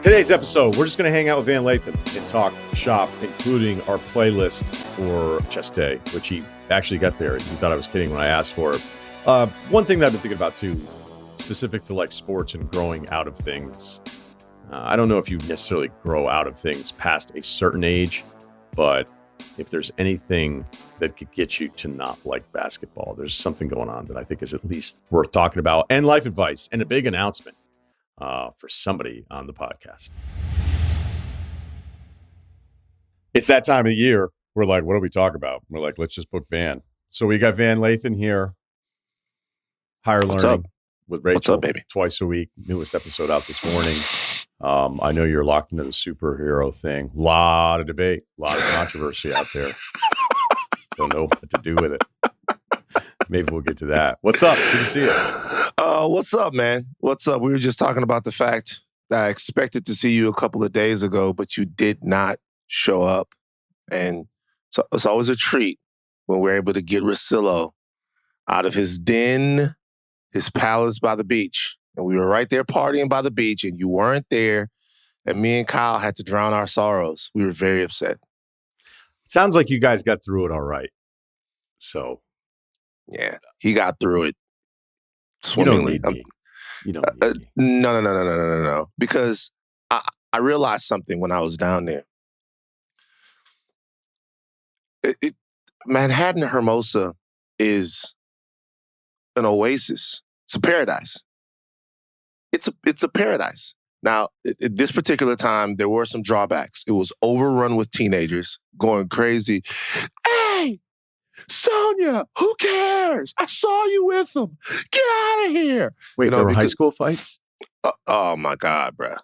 Today's episode, we're just going to hang out with Van Lathan and talk shop, including our playlist for chest day, which he actually got there. He thought I was kidding when I asked for it. One thing that I've been thinking about, too, specific to like sports and growing out of things. I don't know if you necessarily grow out of things past a certain age, but if there's anything that could get you to not like basketball, there's something going on that I think is at least worth talking about, and life advice and a big announcement for somebody on the podcast. It's that time of the year. We're like, what do we talk about? We're like, let's just book Van. So we got Van Lathan here. Higher What's Learning up? with Rachel. What's up, baby? Twice a week. Newest episode out this morning. I know you're locked into the superhero thing. A lot of debate, a lot of controversy out there. Don't know what to do with it. Maybe we'll get to that. What's up? Good to see you. What's up, man? What's up? We were just talking about the fact that I expected to see you a couple of days ago, but you did not show up. And so it's always a treat when we're able to get Russillo out of his den, his palace by the beach. And we were right there partying by the beach, and you weren't there. And me and Kyle had to drown our sorrows. We were very upset. Sounds like you guys got through it all right. So, yeah, he got through it swimmingly. You don't need me. No. Because I realized something when I was down there. Manhattan Hermosa is an oasis. It's a paradise. It's a paradise. Now, at this particular time, there were some drawbacks. It was overrun with teenagers going crazy. Hey, Sonia, who cares? I saw you with them. Get out of here. Wait, there were high school fights? Oh, my God, bruh.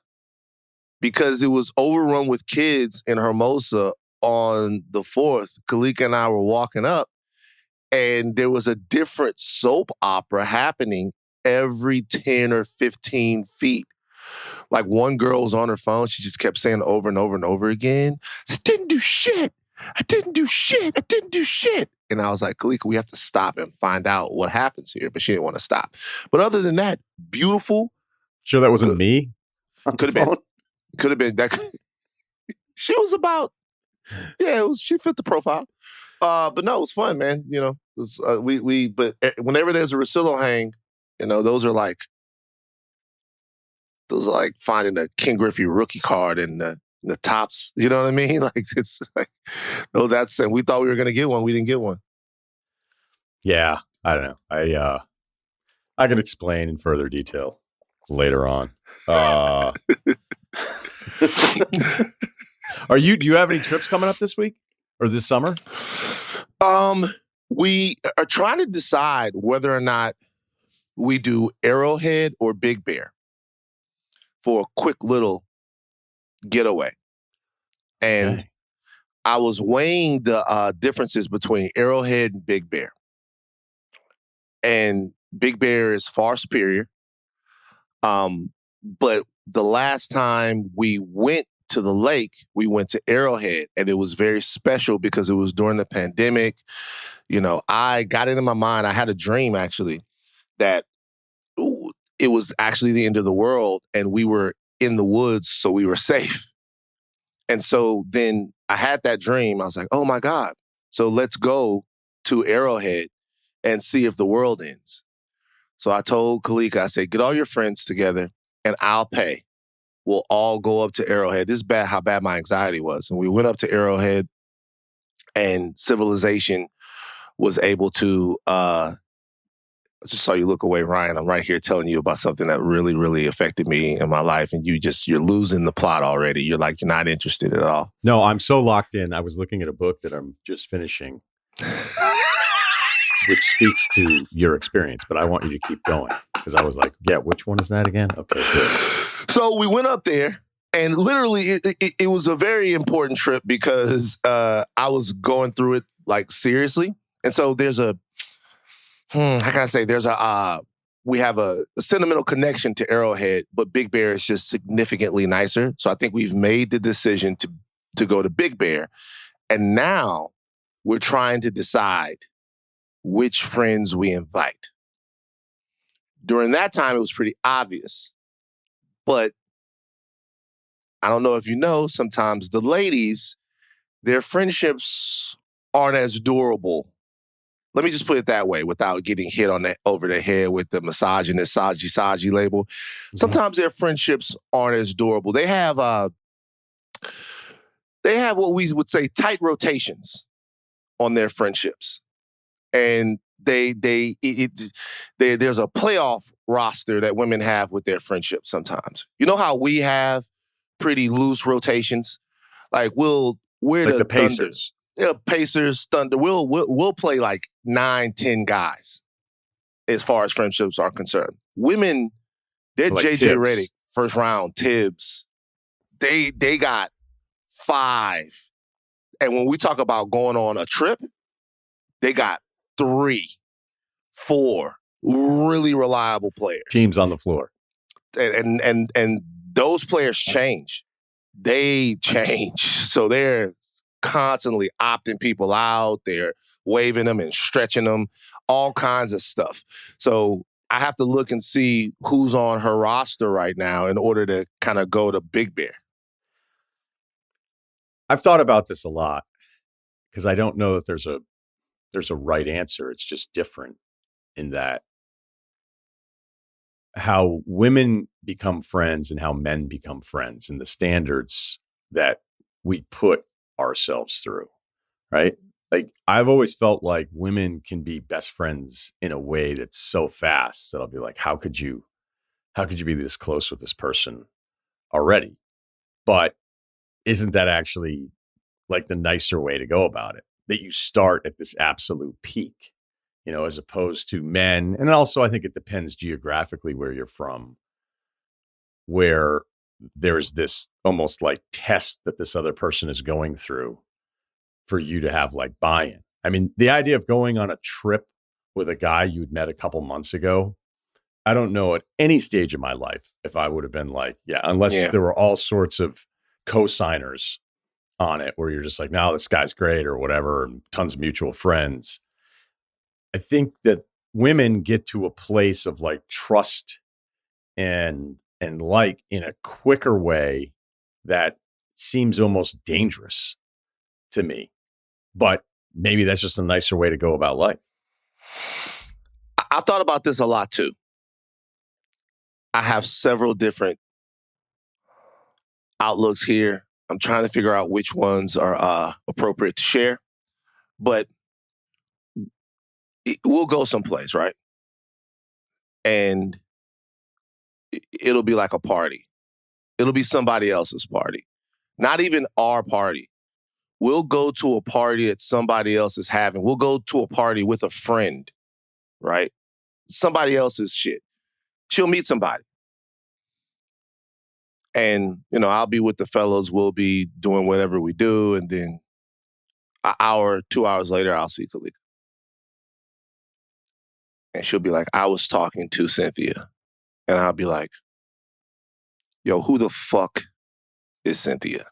Because it was overrun with kids in Hermosa on the 4th. Kalika and I were walking up, and there was a different soap opera happening every 10 or 15 feet. Like one girl was on her phone. She just kept saying over and over and over again, I didn't do shit. I didn't do shit. I didn't do shit. And I was like, Kalika, we have to stop and find out what happens here. But she didn't want to stop. But other than that, beautiful. Sure that wasn't me? Could have been. Could have been. That. She was about, she fit the profile. But no, it was fun, man. You know, it was, but whenever there's a Russillo hang, you know, those are like finding a Ken Griffey rookie card in the tops. You know what I mean? Like, it's like, no, and we thought we were going to get one. We didn't get one. Yeah, I don't know. I can explain in further detail later on. Do you have any trips coming up this week or this summer? We are trying to decide whether or not we do Arrowhead or Big Bear for a quick little getaway. And okay. I was weighing the differences between Arrowhead and Big Bear. And Big Bear is far superior. But the last time we went to the lake, we went to Arrowhead, and it was very special because it was during the pandemic. You know, I got it in my mind. I had a dream, actually, that it was actually the end of the world, and we were in the woods, so we were safe. And so then I had that dream. I was like, oh, my God. So let's go to Arrowhead and see if the world ends. So I told Kalika, I said, get all your friends together, and I'll pay. We'll all go up to Arrowhead. This is bad, how bad my anxiety was. And we went up to Arrowhead, and civilization was able to, I just saw you look away, Ryan. I'm right here telling you about something that really, really affected me in my life. And you're losing the plot already. You're not interested at all. No, I'm so locked in. I was looking at a book that I'm just finishing, which speaks to your experience, but I want you to keep going. Because I was like, yeah, which one is that again? Okay, good. So we went up there, and literally it was a very important trip because I was going through it like seriously. And so there's we have a sentimental connection to Arrowhead, but Big Bear is just significantly nicer. So I think we've made the decision to go to Big Bear. And now we're trying to decide which friends we invite. During that time, it was pretty obvious. But I don't know if you know, sometimes the ladies, their friendships aren't as durable. Let me just put it that way without getting hit on the, over the head with the misogynist, saji label. Sometimes their friendships aren't as durable. They have what we would say tight rotations on their friendships. And there's a playoff roster that women have with their friendships sometimes. You know how we have pretty loose rotations? Like we're Like the the Pacers. Thunder. Yeah, Pacers, Thunder. We'll play like 9-10 guys as far as friendships are concerned. Women, they're Like JJ Tibbs. Redick, first round, Tibbs. They got 5. And when we talk about going on a trip, they got 3, 4 really reliable players. Teams on the floor. And those players change. They change. So they're constantly opting people out. They're waving them and stretching them, all kinds of stuff. So I have to look and see who's on her roster right now in order to kind of go to Big Bear. I've thought about this a lot because I don't know that there's a right answer. It's just different in that how women become friends and how men become friends and the standards that we put ourselves through, right? Like I've always felt like women can be best friends in a way that's so fast that I'll be like, how could you be this close with this person already? But isn't that actually like the nicer way to go about it? That you start at this absolute peak, as opposed to men. And also I think it depends geographically where you're from, where there's this almost like test that this other person is going through for you to have like buy-in. I mean, the idea of going on a trip with a guy you'd met a couple months ago, I don't know at any stage of my life if I would have been like, unless there were all sorts of co-signers on it where you're just like, no, this guy's great or whatever, and tons of mutual friends. I think that women get to a place of like trust and like in a quicker way that seems almost dangerous to me. But maybe that's just a nicer way to go about life. I've thought about this a lot too. I have several different outlooks here. I'm trying to figure out which ones are appropriate to share. But we'll go someplace, right? And it'll be like a party. It'll be somebody else's party. Not even our party. We'll go to a party that somebody else is having. We'll go to a party with a friend, right? Somebody else's shit. She'll meet somebody. And, I'll be with the fellows. We'll be doing whatever we do. And then an hour, 2 hours later, I'll see Kalika. And she'll be like, I was talking to Cynthia. And I'll be like, yo, who the fuck is Cynthia?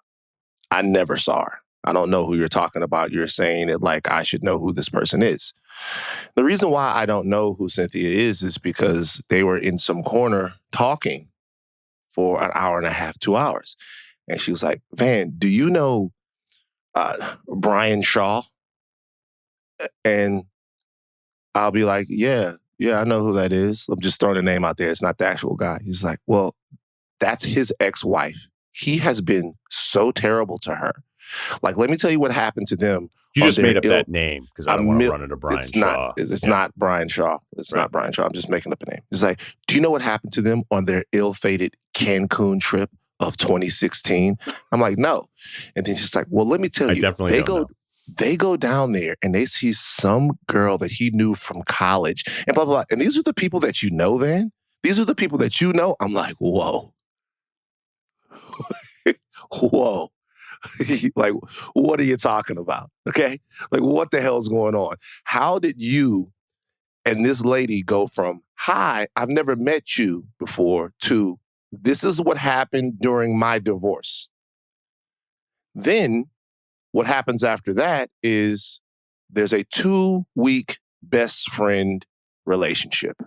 I never saw her. I don't know who you're talking about. You're saying it like I should know who this person is. The reason why I don't know who Cynthia is because they were in some corner talking for an hour and a half, 2 hours. And she was like, Van, do you know Brian Shaw? And I'll be like, yeah, I know who that is. I'm just throwing a name out there. It's not the actual guy. He's like, well, that's his ex-wife. He has been so terrible to her. Like, let me tell you what happened to them. You just made up that name because I don't want to run into Brian Shaw. It's not Brian Shaw. It's not Brian Shaw. I'm just making up a name. It's like, do you know what happened to them on their ill-fated Cancun trip of 2016? I'm like, no. And then she's like, well, let me tell you. They go down there and they see some girl that he knew from college and blah, blah, blah. And these are the people that you know, Van. These are the people that you know. I'm like, whoa. Whoa. Like, what are you talking about? Okay? Like, what the hell's going on? How did you and this lady go from, hi, I've never met you before, to this is what happened during my divorce? Then what happens after that is there's a 2-week best friend relationship.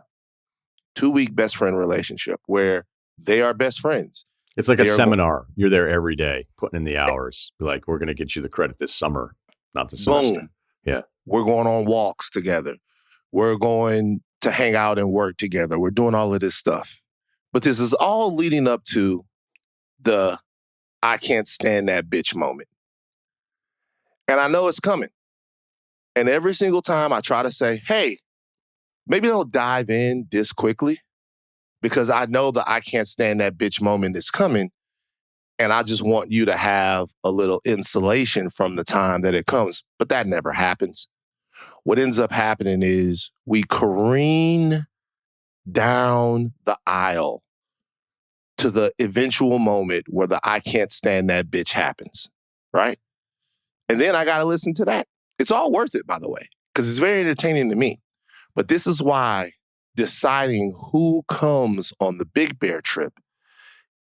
2-week best friend relationship where they are best friends. It's like a They are seminar. You're there every day, putting in the hours. Be like, we're going to get you the credit this summer, not the semester. boom. Yeah. We're going on walks together. We're going to hang out and work together. We're doing all of this stuff. But this is all leading up to the I can't stand that bitch moment. And I know it's coming. And every single time I try to say, hey, maybe don't dive in this quickly because I know the I can't stand that bitch moment is coming. And I just want you to have a little insulation from the time that it comes. But that never happens. What ends up happening is we careen down the aisle to the eventual moment where the I can't stand that bitch happens, right? And then I got to listen to that. It's all worth it, by the way, because it's very entertaining to me. But this is why deciding who comes on the Big Bear trip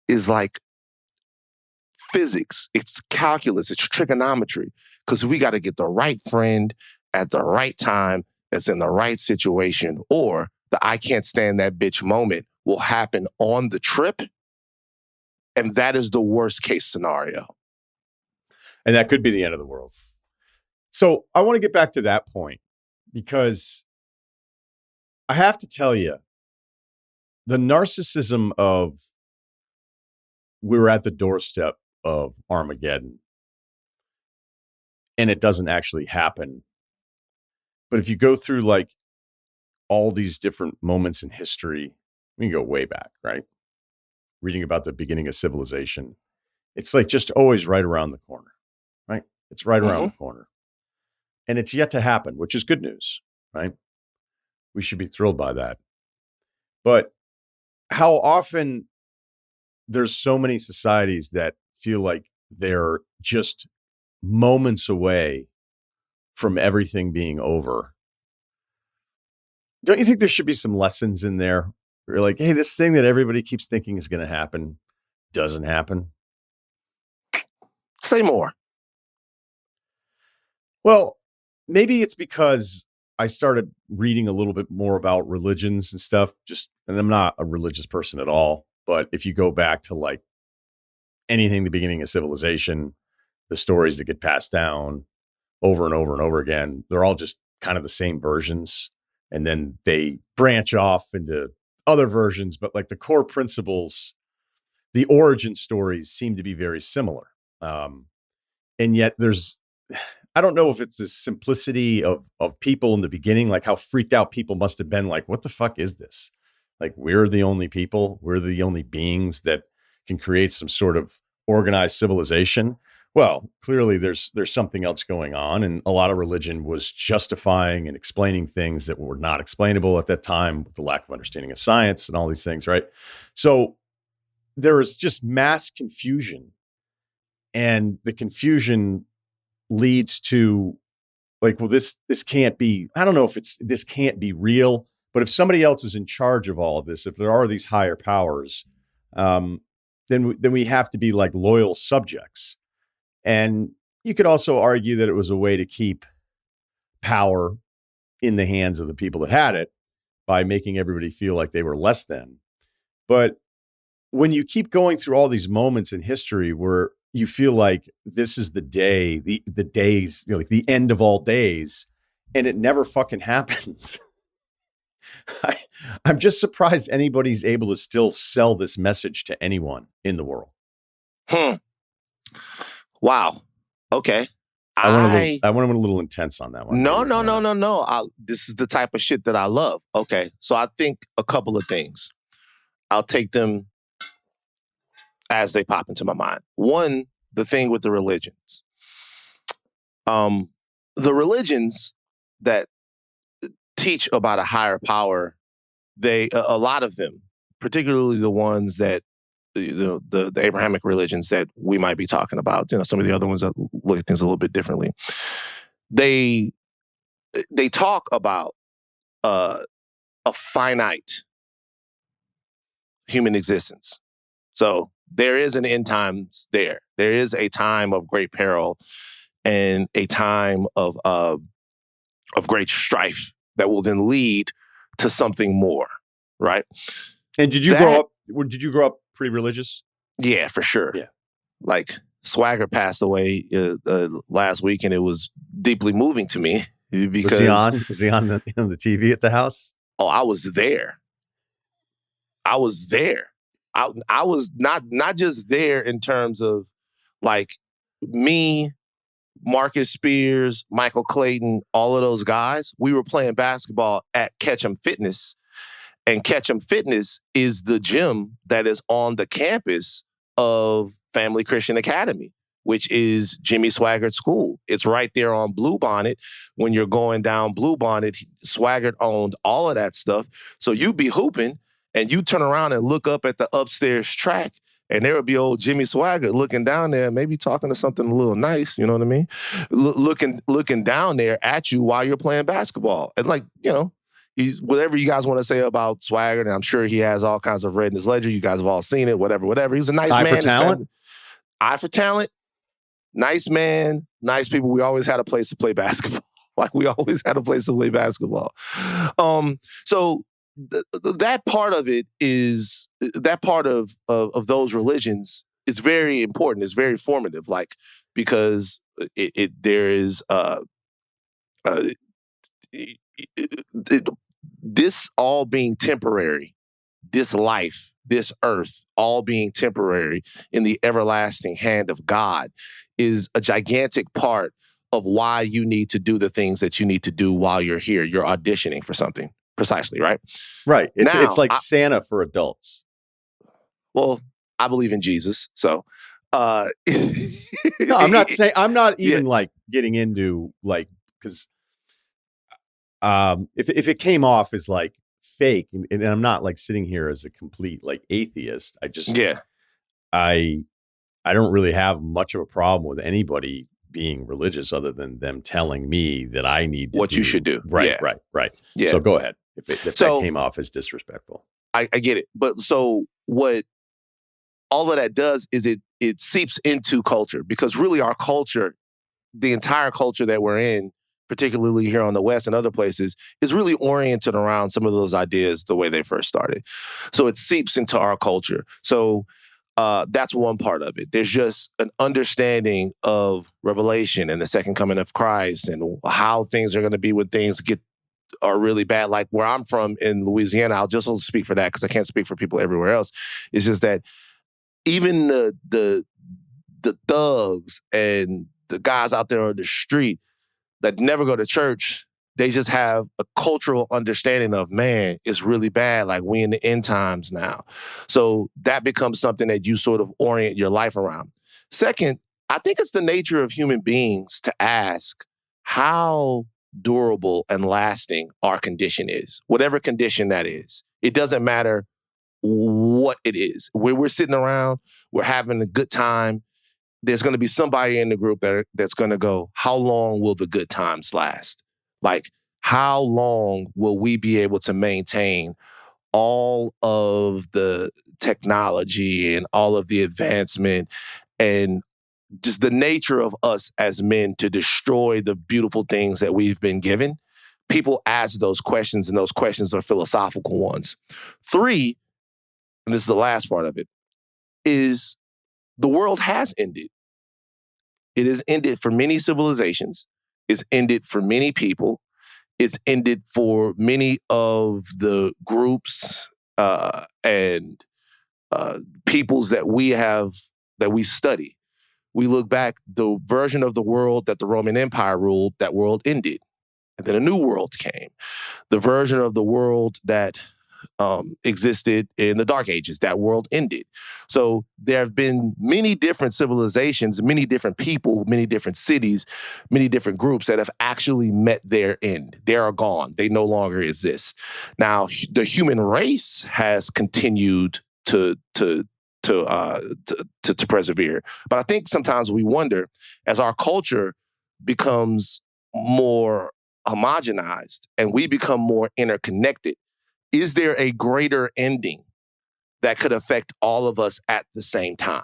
is like physics, it's calculus, it's trigonometry, because we got to get the right friend at the right time that's in the right situation, or the I can't stand that bitch moment will happen on the trip. And that is the worst case scenario. And that could be the end of the world. So I want to get back to that point because I have to tell you, the narcissism of we're at the doorstep of Armageddon and it doesn't actually happen. But if you go through like all these different moments in history, we can go way back, right? Reading about the beginning of civilization, it's like just always right around the corner, right? It's right around the corner. And it's yet to happen, which is good news, right? We should be thrilled by that. But how often there's so many societies that feel like they're just moments away from everything being over. Don't you think there should be some lessons in there? Where you're like, hey, this thing that everybody keeps thinking is going to happen doesn't happen. Say more. Well, maybe it's because I started reading a little bit more about religions and stuff. And I'm not a religious person at all. But if you go back to like anything, the beginning of civilization, the stories that get passed down over and over and over again, they're all just kind of the same versions. And then they branch off into other versions. But like the core principles, the origin stories seem to be very similar. And yet I don't know if it's the simplicity of people in the beginning, like how freaked out people must have been like, what the fuck is this? Like, we're the only people, we're the only beings that can create some sort of organized civilization. Well, clearly there's something else going on. And a lot of religion was justifying and explaining things that were not explainable at that time with the lack of understanding of science and all these things, right? So there is just mass confusion. And the confusion leads to like, well, this can't be, I don't know if this can't be real, but if somebody else is in charge of all of this, if there are these higher powers, then we have to be like loyal subjects. And you could also argue that it was a way to keep power in the hands of the people that had it by making everybody feel like they were less than. But when you keep going through all these moments in history where you feel like this is the day, the days, like the end of all days, and it never fucking happens. I'm just surprised anybody's able to still sell this message to anyone in the world. Wow. Okay. I went a little intense on that one. No. This is the type of shit that I love. Okay. So I think a couple of things. I'll take them as they pop into my mind. One, the thing with the religions. The religions that teach about a higher power, a lot of them, particularly the ones that the Abrahamic religions that we might be talking about, some of the other ones that look at things a little bit differently. They talk about a finite human existence. So there is an end times there. There is a time of great peril and a time of great strife that will then lead to something more, right? And did you grow up pretty religious? Yeah, for sure. Yeah. Like Swagger passed away last week, and it was deeply moving to me because Was he on the TV at the house? Oh, I was there. I was there. I was not just there in terms of like me, Marcus Spears, Michael Clayton, all of those guys. We were playing basketball at Ketchum Fitness, and Ketchum Fitness is the gym that is on the campus of Family Christian Academy, which is Jimmy Swaggart's school. It's right there on Bluebonnet. When you're going down Bluebonnet, Swaggart owned all of that stuff. So you'd be hooping, and you turn around and look up at the upstairs track, and there would be old Jimmy Swaggart looking down there, maybe talking to something a little nice, you know what I mean? Looking down there at you while you're playing basketball. And like, whatever you guys want to say about Swaggart, and I'm sure he has all kinds of red in his ledger. You guys have all seen it, whatever. He's a nice man. Eye for talent? Eye for talent. Nice man, nice people. We always had a place to play basketball. We always had a place to play basketball. So that part of it is, that part of those religions is very important. It's very formative, because there is this all being temporary, this life, this earth, all being temporary in the everlasting hand of God is a gigantic part of why you need to do the things that you need to do while you're here. You're auditioning for something, precisely, right? Right. It's like Santa for adults. Well, I believe in Jesus, so. No, I'm not saying. I'm not even getting into because if it came off as fake, and I'm not sitting here as a complete atheist. I don't really have much of a problem with anybody being religious other than them telling me that I need to you should do. Right. Yeah. So go ahead. If that came off as disrespectful. I get it. But so what all of that does is it seeps into culture, because really our culture, the entire culture that we're in, particularly here on the West and other places, is really oriented around some of those ideas the way they first started. So it seeps into our culture. So that's one part of it. There's just an understanding of Revelation and the second coming of Christ and how things are going to be when things are really bad. Like where I'm from in Louisiana, I'll just speak for that because I can't speak for people everywhere else. It's just that even the thugs and the guys out there on the street that never go to church, they just have a cultural understanding of, man, it's really bad. Like we in the end times now. So that becomes something that you sort of orient your life around. Second, I think it's the nature of human beings to ask how durable and lasting our condition is, whatever condition that is. It doesn't matter what it is. When we're sitting around, we're having a good time, there's going to be somebody in the group that's going to go, how long will the good times last? Like, how long will we be able to maintain all of the technology and all of the advancement and just the nature of us as men to destroy the beautiful things that we've been given? People ask those questions, and those questions are philosophical ones. 3, and this is the last part of it, is the world has ended. It has ended for many civilizations. It's ended for many people. It's ended for many of the groups and peoples that we study. We look back, the version of the world that the Roman Empire ruled, that world ended. And then a new world came. The version of the world that existed in the Dark Ages, that world ended. So there have been many different civilizations, many different people, many different cities, many different groups that have actually met their end. They are gone. They no longer exist. Now, the human race has continued to persevere. But I think sometimes we wonder, as our culture becomes more homogenized and we become more interconnected, is there a greater ending that could affect all of us at the same time?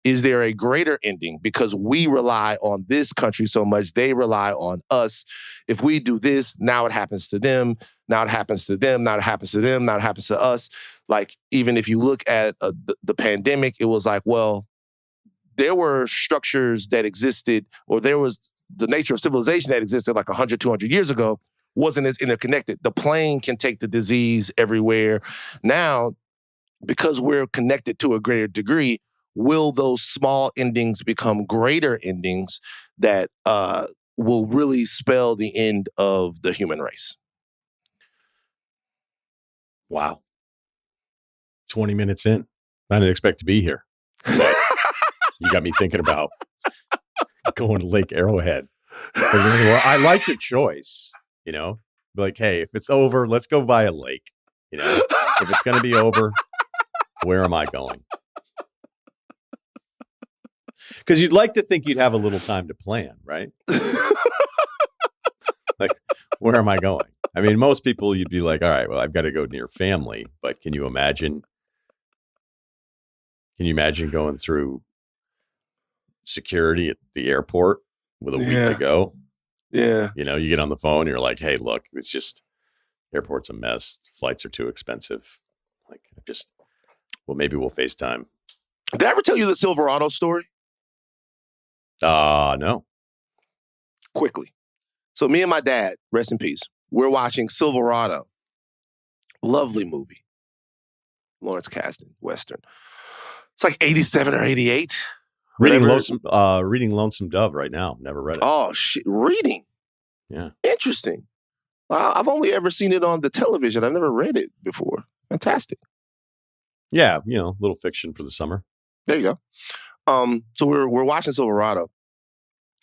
Is there a greater ending? Because we rely on this country so much, they rely on us. If we do this, now it happens to them. Now it happens to them. Now it happens to them. Now it happens to us. Like, even if you look at the pandemic, it was like, well, there were structures that existed, or there was the nature of civilization that existed like 100, 200 years ago wasn't as interconnected. The plane can take the disease everywhere. Now, because we're connected to a greater degree, will those small endings become greater endings that will really spell the end of the human race? Wow. 20 minutes in. I didn't expect to be here. But you got me thinking about going to Lake Arrowhead. Well, I like your choice, Like, hey, if it's over, let's go by a lake. If it's going to be over, where am I going? Because you'd like to think you'd have a little time to plan, right? Like, where am I going? I mean, most people, you'd be like, all right, well, I've got to go near family. But can you imagine going through security at the airport with a week to go? Yeah. You get on the phone, you're like, hey, look, it's just, airport's a mess. Flights are too expensive. Like, maybe we'll FaceTime. Did I ever tell you the Silverado story? No. Quickly. So me and my dad, rest in peace, we're watching Silverado. Lovely movie. Lawrence Kasdan, Western. It's like 87 or 88. Reading Lonesome Dove right now. Never read it. Oh, shit. Reading? Yeah. Interesting. I've only ever seen it on the television. I've never read it before. Fantastic. Yeah, little fiction for the summer. There you go. So we're watching Silverado.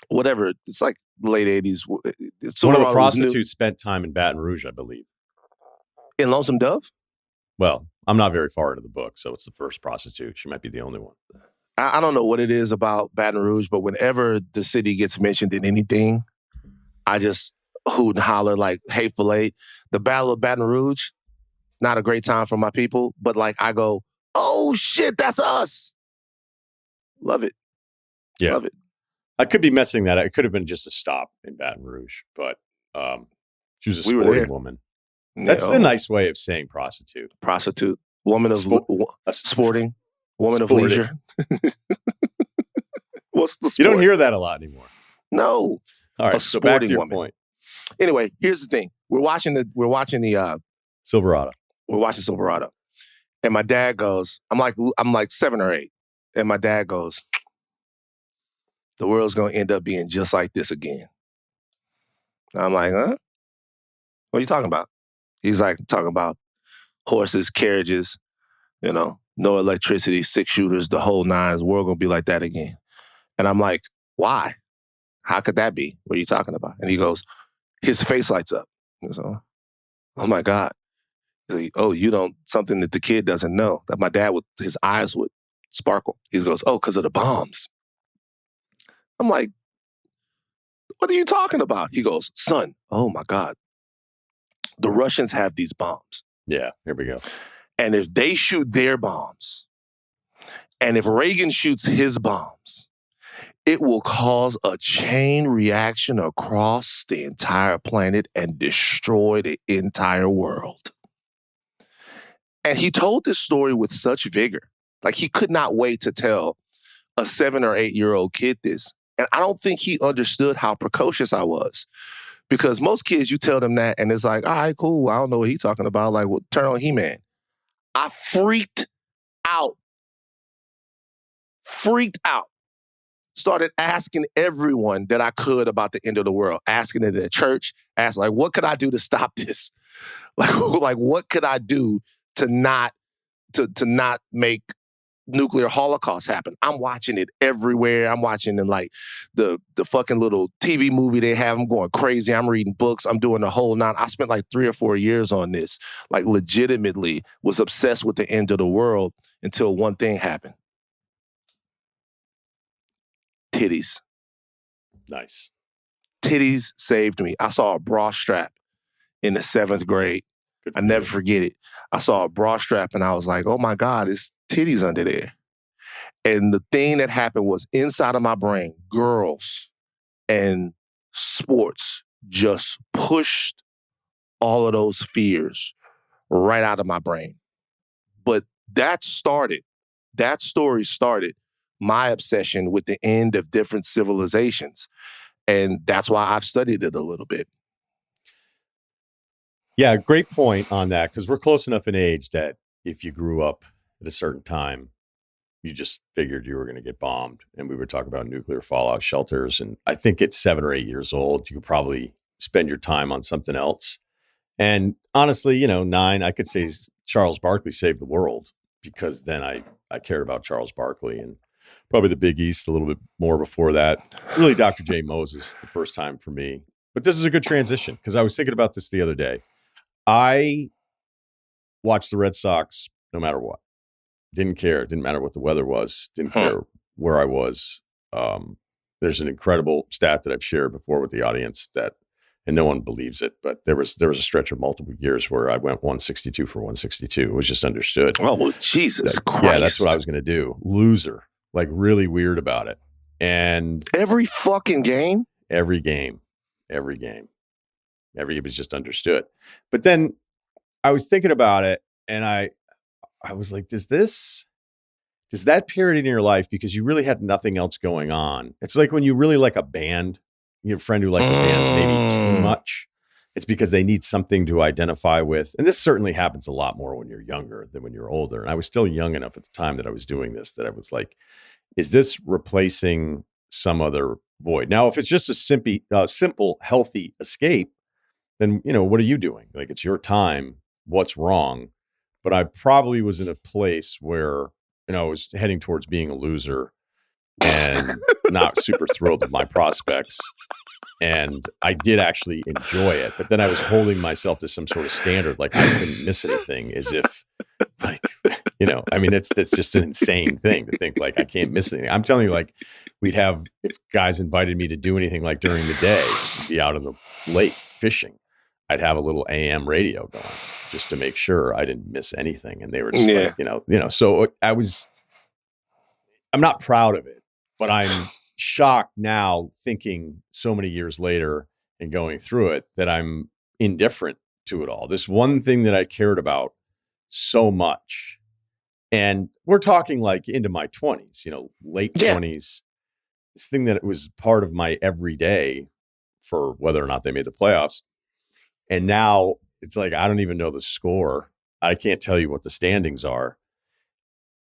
Whatever. It's like late 80s. One of the prostitutes spent time in Baton Rouge, I believe. In Lonesome Dove? Well, I'm not very far into the book, so it's the first prostitute. She might be the only one. I don't know what it is about Baton Rouge, but whenever the city gets mentioned in anything, I just hoot and holler like Hateful Eight. The Battle of Baton Rouge, not a great time for my people, but like I go, oh shit, that's us. Love it. Yeah. Love it. I could be messing that up. It could have been just a stop in Baton Rouge, but she was a sporting woman. That's the nice way of saying prostitute. Prostitute. Woman of sporting. Woman of leisure. What's the sport? You don't hear that a lot anymore. No. All right, so back to your point. Anyway, here's the thing. We're watching the Silverado. We're watching Silverado. And my dad goes, I'm like 7 or 8. And my dad goes, the world's gonna end up being just like this again. And I'm like, huh? What are you talking about? He's like, talking about horses, carriages, no electricity, 6 shooters, the whole nines. The world gonna be like that again. And I'm like, why? How could that be? What are you talking about? And he goes, his face lights up. So, oh my God. Like, oh, something that the kid doesn't know. That my dad his eyes would sparkle. He goes, oh, because of the bombs. I'm like, what are you talking about? He goes, son, oh my God. The Russians have these bombs. Yeah, here we go. And if they shoot their bombs, and if Reagan shoots his bombs, it will cause a chain reaction across the entire planet and destroy the entire world. And he told this story with such vigor. Like, he could not wait to tell a 7 or 8-year-old kid this. And I don't think he understood how precocious I was. Because most kids, you tell them that, and it's like, all right, cool. I don't know what he's talking about. Like, well, turn on He-Man. I freaked out. Started asking everyone that I could about the end of the world. Asking it at church. Asked, like, what could I do to stop this? Like what could I do to not make nuclear holocaust happen? I'm watching it everywhere. I'm watching in like the fucking little TV movie they have. I'm going crazy. I'm reading books. I'm doing the whole nine. I spent like 3 or 4 years on this. Like, legitimately was obsessed with the end of the world until one thing happened. Titties. Nice. Titties saved me. I saw a bra strap in the 7th grade. I never forget it. I saw a bra strap and I was like, oh my God, it's titties under there. And the thing that happened was inside of my brain, girls and sports just pushed all of those fears right out of my brain. But that story started my obsession with the end of different civilizations. And that's why I've studied it a little bit. Yeah, great point on that, because we're close enough in age that if you grew up at a certain time, you just figured you were going to get bombed. And we were talking about nuclear fallout shelters. And I think at 7 or 8 years old, you could probably spend your time on something else. And honestly, 9, I could say Charles Barkley saved the world, because then I cared about Charles Barkley, and probably the Big East a little bit more before that. Really, Dr. J. Moses, the first time for me. But this is a good transition, because I was thinking about this the other day. I watched the Red Sox no matter what. Didn't care. Didn't matter what the weather was. Didn't care where I was. There's an incredible stat that I've shared before with the audience and no one believes it, but there was a stretch of multiple years where I went 162 for 162. It was just understood. Oh, well, Jesus Christ. Yeah, that's what I was going to do. Loser. Like, really weird about it. And every fucking game? Every game. It was just understood. But then I was thinking about it, and I was like, does that period in your life, because you really had nothing else going on? It's like when you really like a band, you have a friend who likes a band maybe too much. It's because they need something to identify with. And this certainly happens a lot more when you're younger than when you're older. And I was still young enough at the time that I was doing this, that I was like, is this replacing some other void? Now, if it's just a simple, healthy escape, then, what are you doing? Like, it's your time. What's wrong? But I probably was in a place where, I was heading towards being a loser and not super thrilled with my prospects. And I did actually enjoy it. But then I was holding myself to some sort of standard, like I couldn't miss anything, as if, like, that's just an insane thing to think, like, I can't miss anything. I'm telling you, like, if guys invited me to do anything, like during the day, be out on the lake fishing, I'd have a little AM radio going just to make sure I didn't miss anything. And they were just like, so I'm not proud of it, but I'm shocked now, thinking so many years later and going through it, that I'm indifferent to it all. This one thing that I cared about so much. And we're talking like into my 20s, late 20s, this thing that it was part of my everyday for whether or not they made the playoffs. And now it's like, I don't even know the score. I can't tell you what the standings are.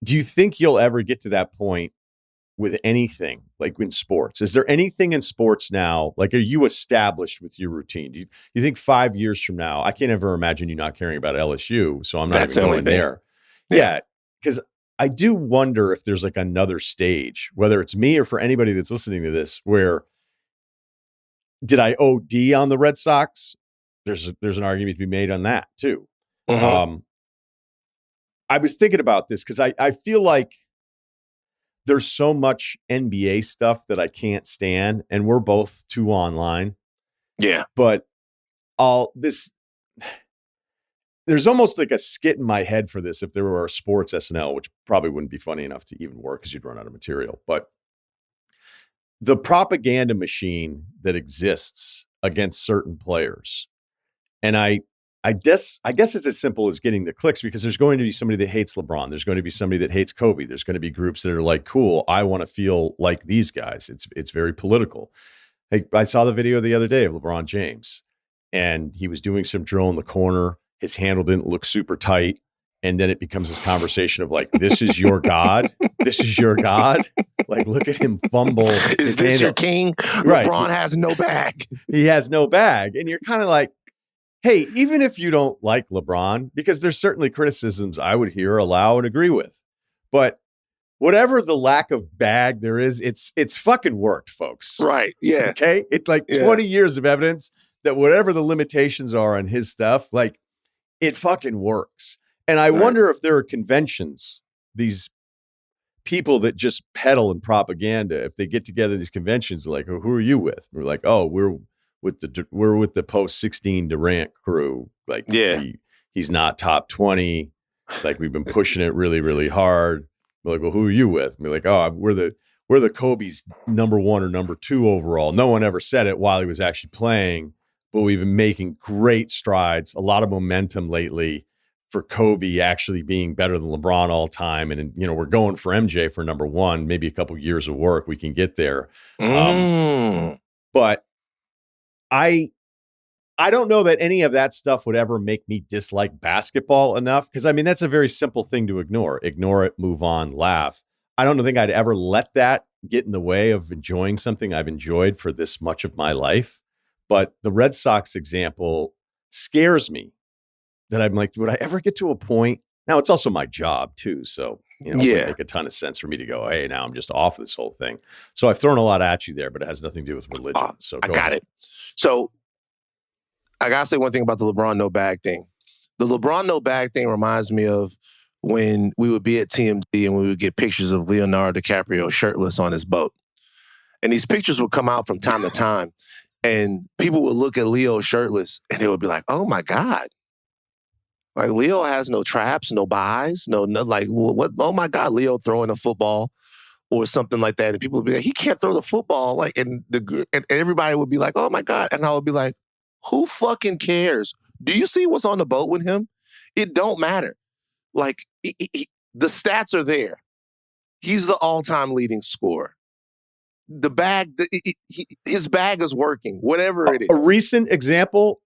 Do you think you'll ever get to that point with anything, like in sports? Is there anything in sports now, like, are you established with your routine? Do you think 5 years from now, I can't ever imagine you not caring about LSU, so I'm not even going there. Yeah, because I do wonder if there's like another stage, whether it's me or for anybody that's listening to this, where did I OD on the Red Sox? There's an argument to be made on that too. I was thinking about this because I feel like there's so much NBA stuff that I can't stand, and we're both too online. Yeah. But there's almost like a skit in my head for this if there were a sports SNL, which probably wouldn't be funny enough to even work because you'd run out of material. But the propaganda machine that exists against certain players, and I guess it's as simple as getting the clicks, because there's going to be somebody that hates LeBron. There's going to be somebody that hates Kobe. There's going to be groups that are like, cool, I want to feel like these guys. It's very political. I saw the video the other day of LeBron James, and he was doing some drill in the corner. His handle didn't look super tight. And then it becomes this conversation of like, this is your God. This is your God. Like, look at him fumble. Is this your king? Right. LeBron has no bag. He has no bag. And you're kind of like, hey, even if you don't like LeBron, because there's certainly criticisms I would hear, allow, and agree with, but whatever the lack of bag there is, it's fucking worked, folks. Right. Yeah. Okay. It's like 20 years of evidence that whatever the limitations are on his stuff, like, it fucking works. And I wonder if there are conventions, these people that just peddle in propaganda, if they get together these conventions, like, oh, who are you with? We're like, oh, we're with the post 16 Durant crew. Like, he's not top 20. Like, we've been pushing it really, really hard. We're like, well, who are you with? And we're like, oh, we're the Kobe's number 1 or number 2 overall. No one ever said it while he was actually playing, but we've been making great strides, a lot of momentum lately for Kobe actually being better than LeBron all time. And, we're going for MJ for number 1, maybe a couple years of work. We can get there. But I don't know that any of that stuff would ever make me dislike basketball enough. Cause that's a very simple thing to ignore. Ignore it, move on, laugh. I don't think I'd ever let that get in the way of enjoying something I've enjoyed for this much of my life. But the Red Sox example scares me that I'm like, would I ever get to a point? Now it's also my job too. So, it would make a ton of sense for me to go, hey, now I'm just off this whole thing. So I've thrown a lot at you there, but it has nothing to do with religion. So I got it. So I got to say one thing about the LeBron no bag thing. The LeBron no bag thing reminds me of when we would be at TMZ and we would get pictures of Leonardo DiCaprio shirtless on his boat. And these pictures would come out from time to time. And people would look at Leo shirtless and they would be like, oh my God. Like Leo has no traps, no buys, no like, what? Oh my God, Leo throwing a football or something like that. And people would be like, he can't throw the football. Like, and everybody would be like, oh my God. And I would be like, who fucking cares? Do you see what's on the boat with him? It don't matter. Like, the stats are there. He's the all-time leading scorer. The bag, his bag is working, whatever it is. A recent example,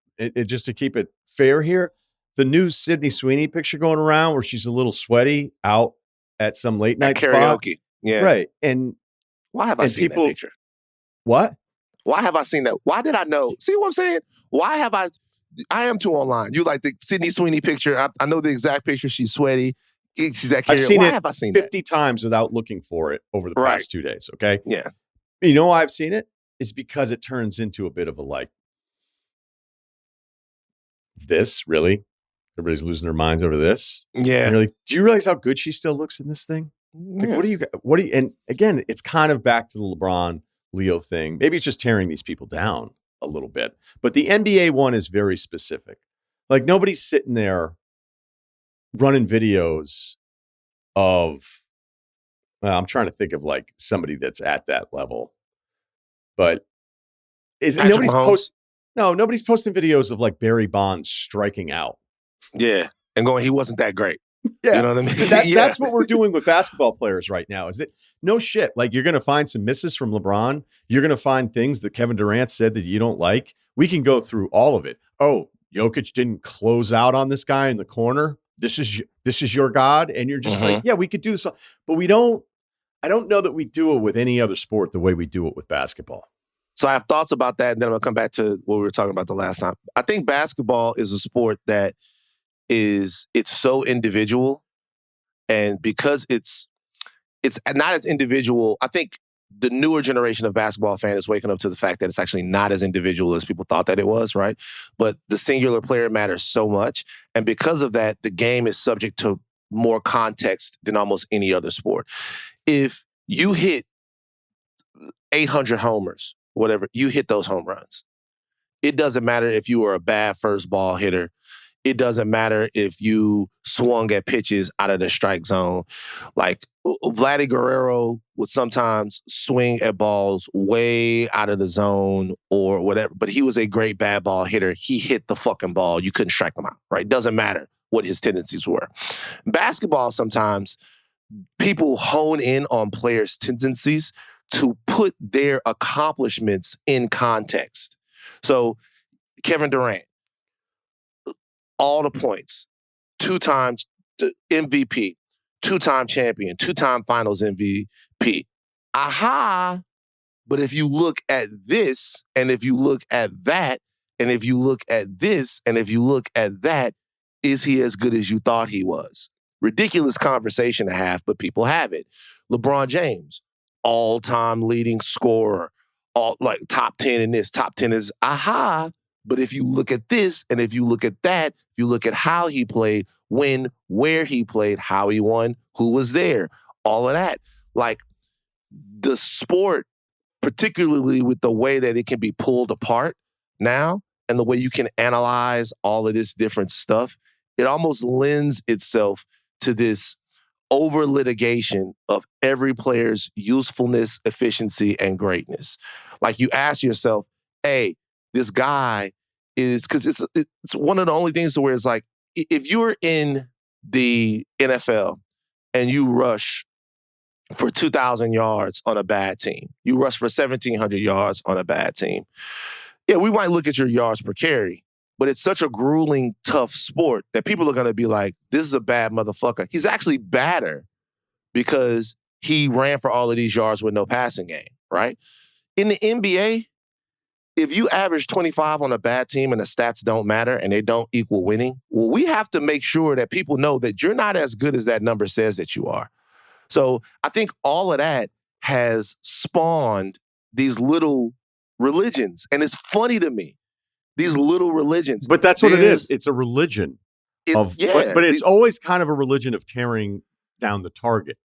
just to keep it fair here, the new Sydney Sweeney picture going around where she's a little sweaty out at some late night karaoke. Spot. Yeah. Right. And why have I seen that picture? What? Why have I seen that? Why did I know? See what I'm saying? Why have I am too online. You like the Sydney Sweeney picture. I know the exact picture. She's sweaty. She's at karaoke. Why have I seen 50 times without looking for it over the past 2 days. Okay. Yeah. You know why I've seen it? Is because it turns into a bit of a like, this really? Everybody's losing their minds over this. Yeah. And you're like, do you realize how good she still looks in this thing? Like, what do you, and again, it's kind of back to the LeBron Leo thing. Maybe it's just tearing these people down a little bit, but the NBA one is very specific. Like nobody's sitting there running videos of, I'm trying to think of like somebody that's at that level, but nobody's posting videos of like Barry Bonds striking out. Yeah. And going, he wasn't that great. Yeah. You know what I mean? That's what we're doing with basketball players right now. Is it no shit? Like you're going to find some misses from LeBron. You're going to find things that Kevin Durant said that you don't like. We can go through all of it. Oh, Jokic didn't close out on this guy in the corner. This is your God. And you're just like, yeah, we could do this. But I don't know that we do it with any other sport the way we do it with basketball. So I have thoughts about that. And then I'm going to come back to what we were talking about the last time. I think basketball is a sport that it's so individual. And because it's not as individual, I think the newer generation of basketball fan is waking up to the fact that it's actually not as individual as people thought that it was, right? But the singular player matters so much. And because of that, the game is subject to more context than almost any other sport. If you hit 800 homers, whatever, you hit those home runs. It doesn't matter if you were a bad first ball hitter. It doesn't matter if you swung at pitches out of the strike zone. Like Vladdy Guerrero would sometimes swing at balls way out of the zone or whatever, but he was a great bad ball hitter. He hit the fucking ball. You couldn't strike him out, right? Doesn't matter what his tendencies were. Basketball, sometimes people hone in on players' tendencies to put their accomplishments in context. So Kevin Durant, all the points, 2 times MVP, 2-time champion, 2-time finals MVP. Aha! But if you look at this, and if you look at that, and if you look at this, and if you look at that, is he as good as you thought he was? Ridiculous conversation to have, but people have it. LeBron James, all-time leading scorer, all like top 10 in this, top 10 is aha. But if you look at this, and if you look at that, if you look at how he played, when, where he played, how he won, who was there, all of that. Like the sport, particularly with the way that it can be pulled apart now and the way you can analyze all of this different stuff, it almost lends itself to this over litigation of every player's usefulness, efficiency, and greatness. Like you ask yourself, hey, this guy is, because it's one of the only things to where it's like, if you're in the NFL and you rush for 2,000 yards on a bad team, you rush for 1,700 yards on a bad team, yeah, we might look at your yards per carry, but it's such a grueling, tough sport that people are going to be like, this is a bad motherfucker. He's actually badder because he ran for all of these yards with no passing game, right? In the NBA, if you average 25 on a bad team and the stats don't matter and they don't equal winning, well, we have to make sure that people know that you're not as good as that number says that you are. So I think all of that has spawned these little religions. And it's funny to me, these little religions. But that's what it is. It's a religion. But it's always kind of a religion of tearing down the target.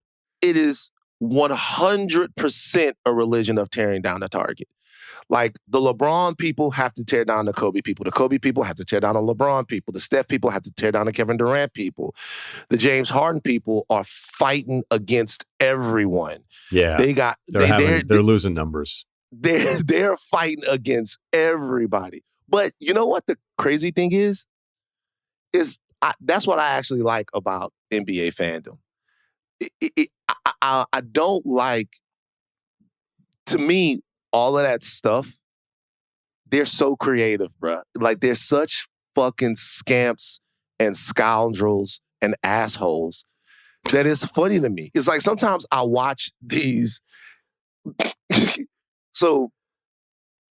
It is 100% a religion of tearing down the target. Like the LeBron people have to tear down the Kobe people. The Kobe people have to tear down the LeBron people. The Steph people have to tear down the Kevin Durant people. The James Harden people are fighting against everyone. Yeah, they're losing numbers. They're fighting against everybody. But you know what the crazy thing is that's what I actually like about NBA fandom. I don't like, to me, all of that stuff, they're so creative, bruh. Like, they're such fucking scamps and scoundrels and assholes that it's funny to me. It's like sometimes I watch these. So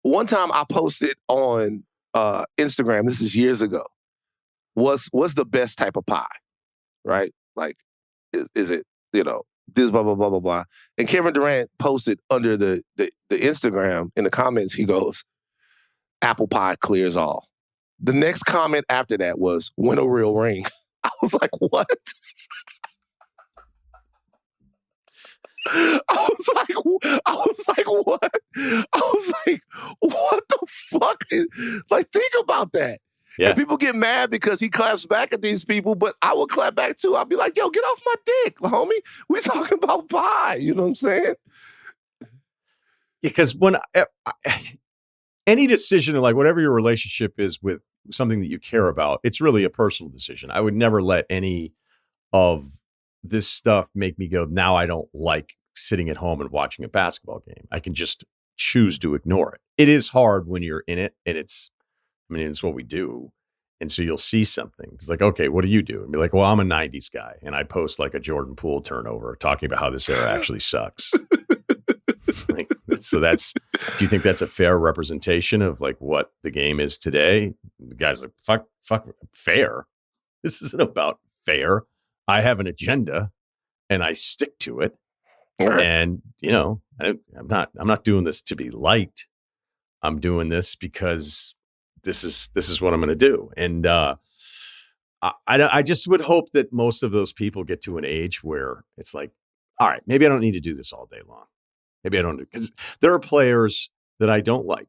one time I posted on Instagram, this is years ago, what's the best type of pie, right? Like, is it, this blah, blah, blah, blah, blah. And Kevin Durant posted under the Instagram, in the comments, he goes, apple pie clears all. The next comment after that was, win a real ring. I was like, what? I was like, what? I was like, what the fuck? Like, think about that. Yeah. And people get mad because he claps back at these people, but I will clap back too. I'll be like, yo, get off my dick, homie. We talking about pie. You know what I'm saying? Because when any decision, like whatever your relationship is with something that you care about, it's really a personal decision. I would never let any of this stuff make me go, now I don't like sitting at home and watching a basketball game. I can just choose to ignore it. It is hard when you're in it, and it's what we do. And so you'll see something. It's like, okay, what do you do? And be like, well, I'm a 90s guy. And I post like a Jordan Poole turnover talking about how this era actually sucks. Do you think that's a fair representation of like what the game is today? The guy's like, fuck, fair. This isn't about fair. I have an agenda and I stick to it. Right. And, I'm not doing this to be liked. I'm doing this because this is what I'm going to do. And I just would hope that most of those people get to an age where it's like, all right, maybe I don't need to do this all day long. Maybe I don't, because there are players that I don't like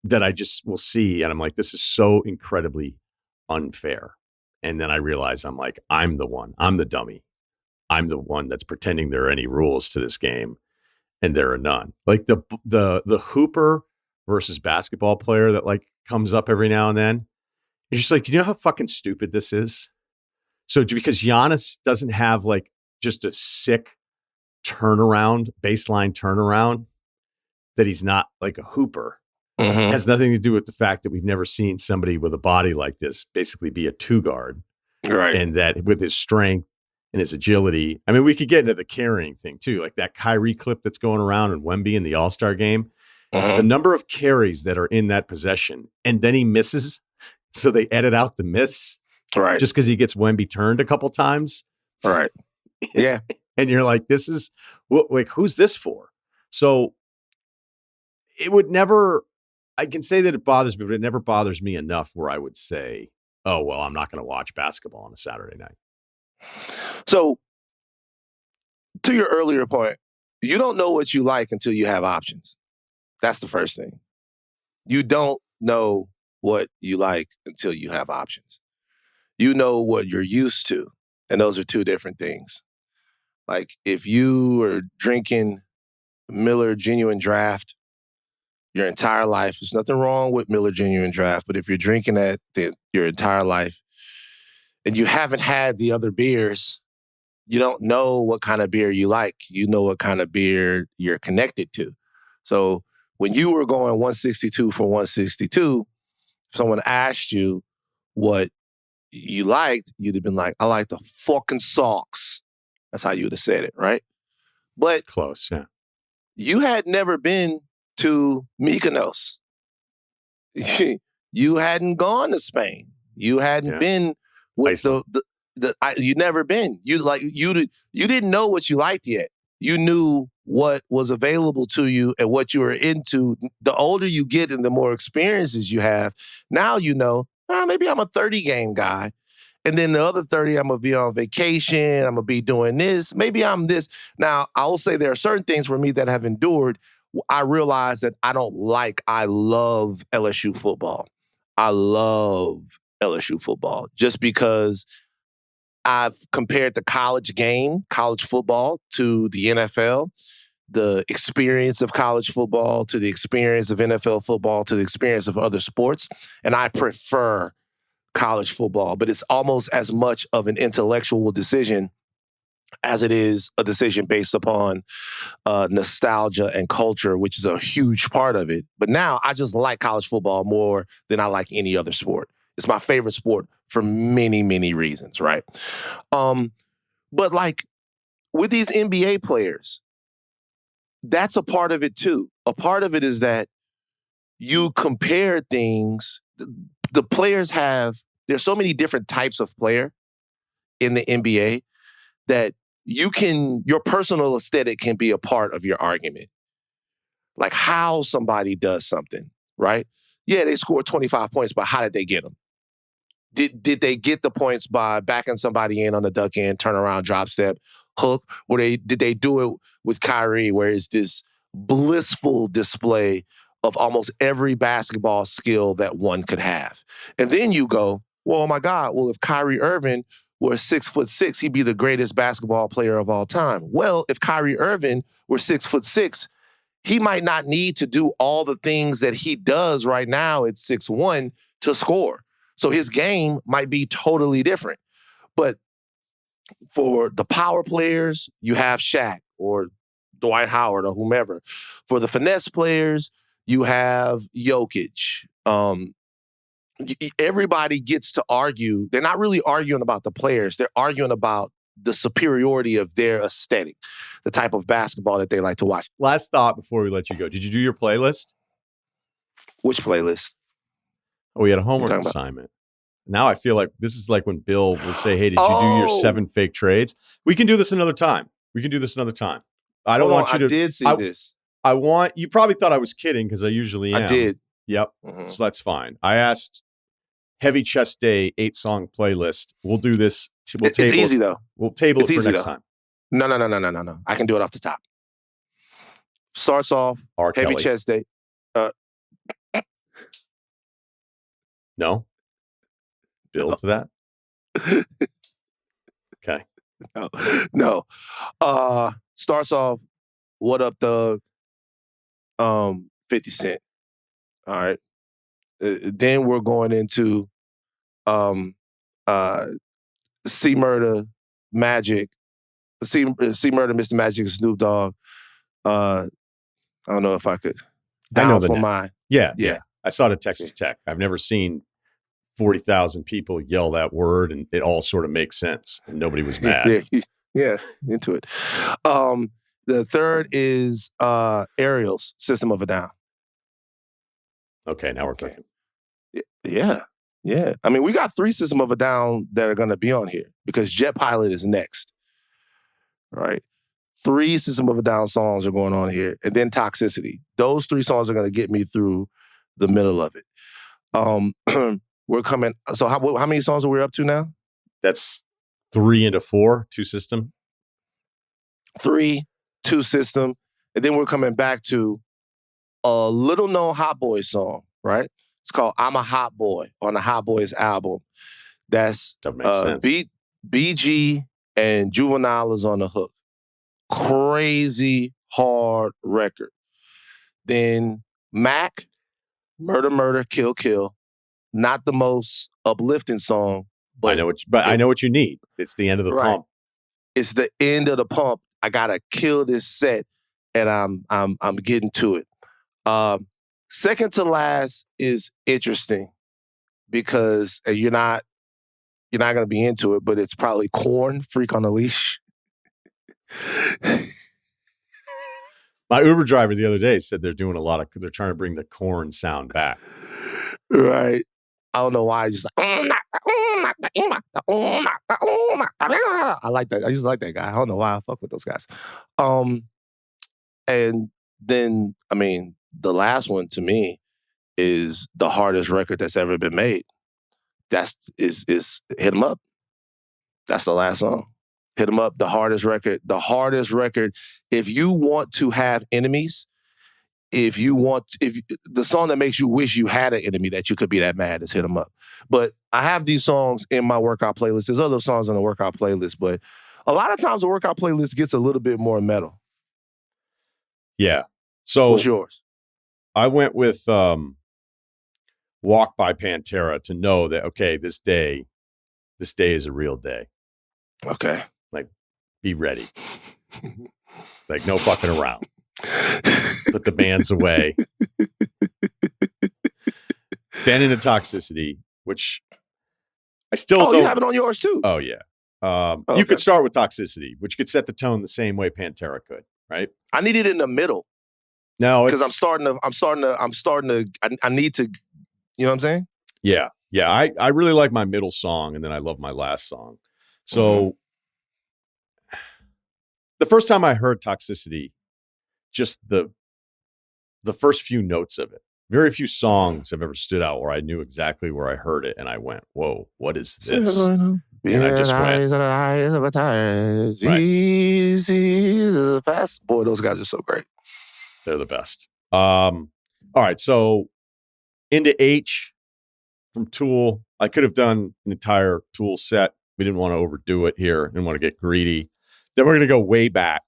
that I just will see. And I'm like, this is so incredibly unfair. And then I realize I'm the dummy. I'm the one that's pretending there are any rules to this game, and there are none. Like the hooper versus basketball player that like comes up every now and then. It's just like, do you know how fucking stupid this is? So because Giannis doesn't have like just a sick baseline turnaround, that he's not like a hooper. Mm-hmm. Has nothing to do with the fact that we've never seen somebody with a body like this basically be a two guard. Right. And that with his strength and his agility, we could get into the carrying thing too, like that Kyrie clip that's going around in Wemby in the All-Star game. Uh-huh. The number of carries that are in that possession, and then he misses, so they edit out the miss, right? Just because he gets Wemby turned a couple times, right? Yeah, and you're like, this is like, who's this for? So it would never. I can say that it bothers me, but it never bothers me enough where I would say, oh well, I'm not going to watch basketball on a Saturday night. So, to your earlier point, you don't know what you like until you have options. That's the first thing. You don't know what you like until you have options. You know what you're used to, and those are two different things. Like if you are drinking Miller Genuine Draft your entire life, there's nothing wrong with Miller Genuine Draft, but if you're drinking that your entire life and you haven't had the other beers, you don't know what kind of beer you like. You know what kind of beer you're connected to. So when you were going 162 for 162, if someone asked you what you liked, you'd have been like, I like the fucking socks. That's how you would have said it, right? But Close, yeah. you had never been to Mykonos. You hadn't gone to Spain. You hadn't been with you never been. You didn't know what you liked yet. You knew what was available to you and what you were into. The older you get and the more experiences you have, now you know, maybe I'm a 30 game guy. And then the other 30, I'm going to be on vacation. I'm going to be doing this. Maybe I'm this. Now, I will say there are certain things for me that have endured. I realize that I love LSU football. I love LSU football just because I've compared the college game, college football, to the NFL, the experience of college football to the experience of NFL football to the experience of other sports. And I prefer college football, but it's almost as much of an intellectual decision as it is a decision based upon nostalgia and culture, which is a huge part of it. But now I just like college football more than I like any other sport. It's my favorite sport for many, many reasons, right? But like with these NBA players, that's a part of it too. A part of it is that you compare things. The players there's so many different types of player in the NBA that your personal aesthetic can be a part of your argument. Like how somebody does something, right? Yeah, they scored 25 points, but how did they get them? Did they get the points by backing somebody in on the duck end, turnaround, drop step, hook? Or did they do it with Kyrie, where it's this blissful display of almost every basketball skill that one could have? And then you go, well, oh my God, well, if Kyrie Irving were 6'6", he'd be the greatest basketball player of all time. Well, if Kyrie Irving were 6'6", he might not need to do all the things that he does right now at 6'1" to score. So his game might be totally different. But for the power players, you have Shaq or Dwight Howard or whomever. For the finesse players, you have Jokic. Everybody gets to argue. They're not really arguing about the players. They're arguing about the superiority of their aesthetic, the type of basketball that they like to watch. Last thought before we let you go. Did you do your playlist? Which playlist? Oh, we had a homework assignment. Now I feel like this is like when Bill will say, hey, did you do your 7 fake trades? We can do this another time. I don't want you to. I did see this. You probably thought I was kidding because I usually am. I did. Yep. Mm-hmm. So that's fine. I asked Heavy Chest Day 8-song playlist. We'll do this. It's easy though. We'll table it for next time. No. I can do it off the top. Starts off R. Heavy Kelly. Chest Day. No. Build to that. Okay. No. Starts off What Up Thug, 50 Cent. All right. Then we're going into C Murder, Magic, C Murder, Mr. Magic, Snoop Dogg. I don't know if I could. Down for Mine. Yeah. I saw it at Texas Tech. I've never seen 40,000 people yell that word, and it all sort of makes sense, and nobody was mad. Yeah, into it. The third is Ariel's System of a Down. Okay, now we're cooking. Yeah. I mean, we got 3 System of a Down that are going to be on here because Jet Pilot is next. Right? 3 System of a Down songs are going on here, and then Toxicity. Those 3 songs are going to get me through the middle of it. We're coming. So how many songs are we up to now? That's 3 into 4, 2 System. 3, 2 System, and then we're coming back to a little known Hot Boys song, right? It's called "I'm a Hot Boy" on the Hot Boys album. That makes sense. BG and Juvenile is on the hook. crazy hard record. Then Mac, Murder, Murder, Kill, Kill. Not the most uplifting song, but I know what you need. It's the end of the pump. It's the end of the pump. I gotta kill this set, and I'm getting to it. Second to last is interesting because you're not gonna be into it, but it's probably Korn, Freak on a Leash. My Uber driver the other day said they're trying to bring the Korn sound back. Right. I don't know why. I just I like that. I used to like that guy. I don't know why I fuck with those guys. And then, I mean, the last one to me is the hardest record that's ever been made. That's is Hit 'Em Up. That's the last song. Hit 'Em Up, the hardest record. The hardest record. If you want to have enemies, if the song that makes you wish you had an enemy that you could be that mad is Hit 'Em Up. But I have these songs in my workout playlist. There's other songs on the workout playlist, but a lot of times the workout playlist gets a little bit more metal. Yeah. So what's yours? I went with Walk by Pantera to know that, okay, this day is a real day. Okay. Like, be ready. Like, no fucking around. Put the bands away. Then into Toxicity, which I still don't. You have it on yours too? Oh, yeah. Okay. You could start with Toxicity, which could set the tone the same way Pantera could, right? I need it in the middle. No, because I need to, you know what I'm saying? Yeah. Yeah. I really like my middle song, and then I love my last song. So the first time I heard Toxicity, just the first few notes of it, very few songs have ever stood out where I knew exactly where I heard it, and I went, "Whoa, what is this?" And I just went, right. Boy, those guys are so great. They're the best. All right, so into H from Tool. I could have done an entire Tool set. We didn't want to overdo it here. Didn't want to get greedy. Then we're going to go way back,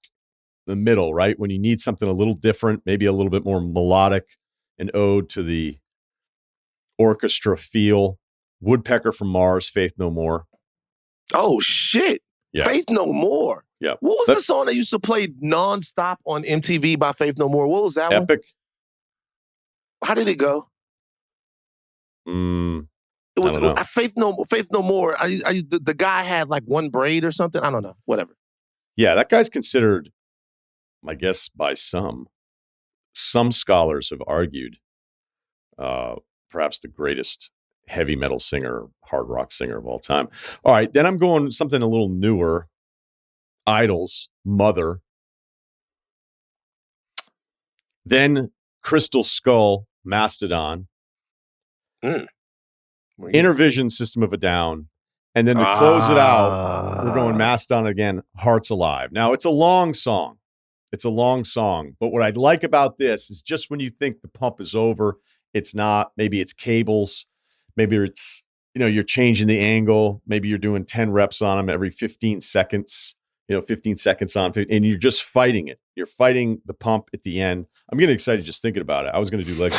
the middle, right? When you need something a little different, maybe a little bit more melodic, an ode to the orchestra feel. Woodpecker from Mars, Faith No More. Oh, shit. Yeah. Faith No More. Yeah. What was the song that used to play nonstop on MTV by Faith No More? What was that one? Epic. How did it go? It was Faith No More. The guy had like one braid or something. I don't know. Whatever. Yeah, that guy's considered, I guess, by some scholars have argued, perhaps the greatest heavy metal singer, hard rock singer of all time. All right, then I'm going something a little newer. Idols, Mother. Then Crystal Skull, Mastodon. Intervision, System of a Down. And then to close it out, we're going Mastodon again, Hearts Alive. Now, it's a long song. But what I'd like about this is just when you think the pump is over, it's not. Maybe it's cables. Maybe it's, you're changing the angle. Maybe you're doing 10 reps on them every 15 seconds, 15 seconds on, and you're just fighting it. You're fighting the pump at the end. I'm getting excited just thinking about it. I was going to do legs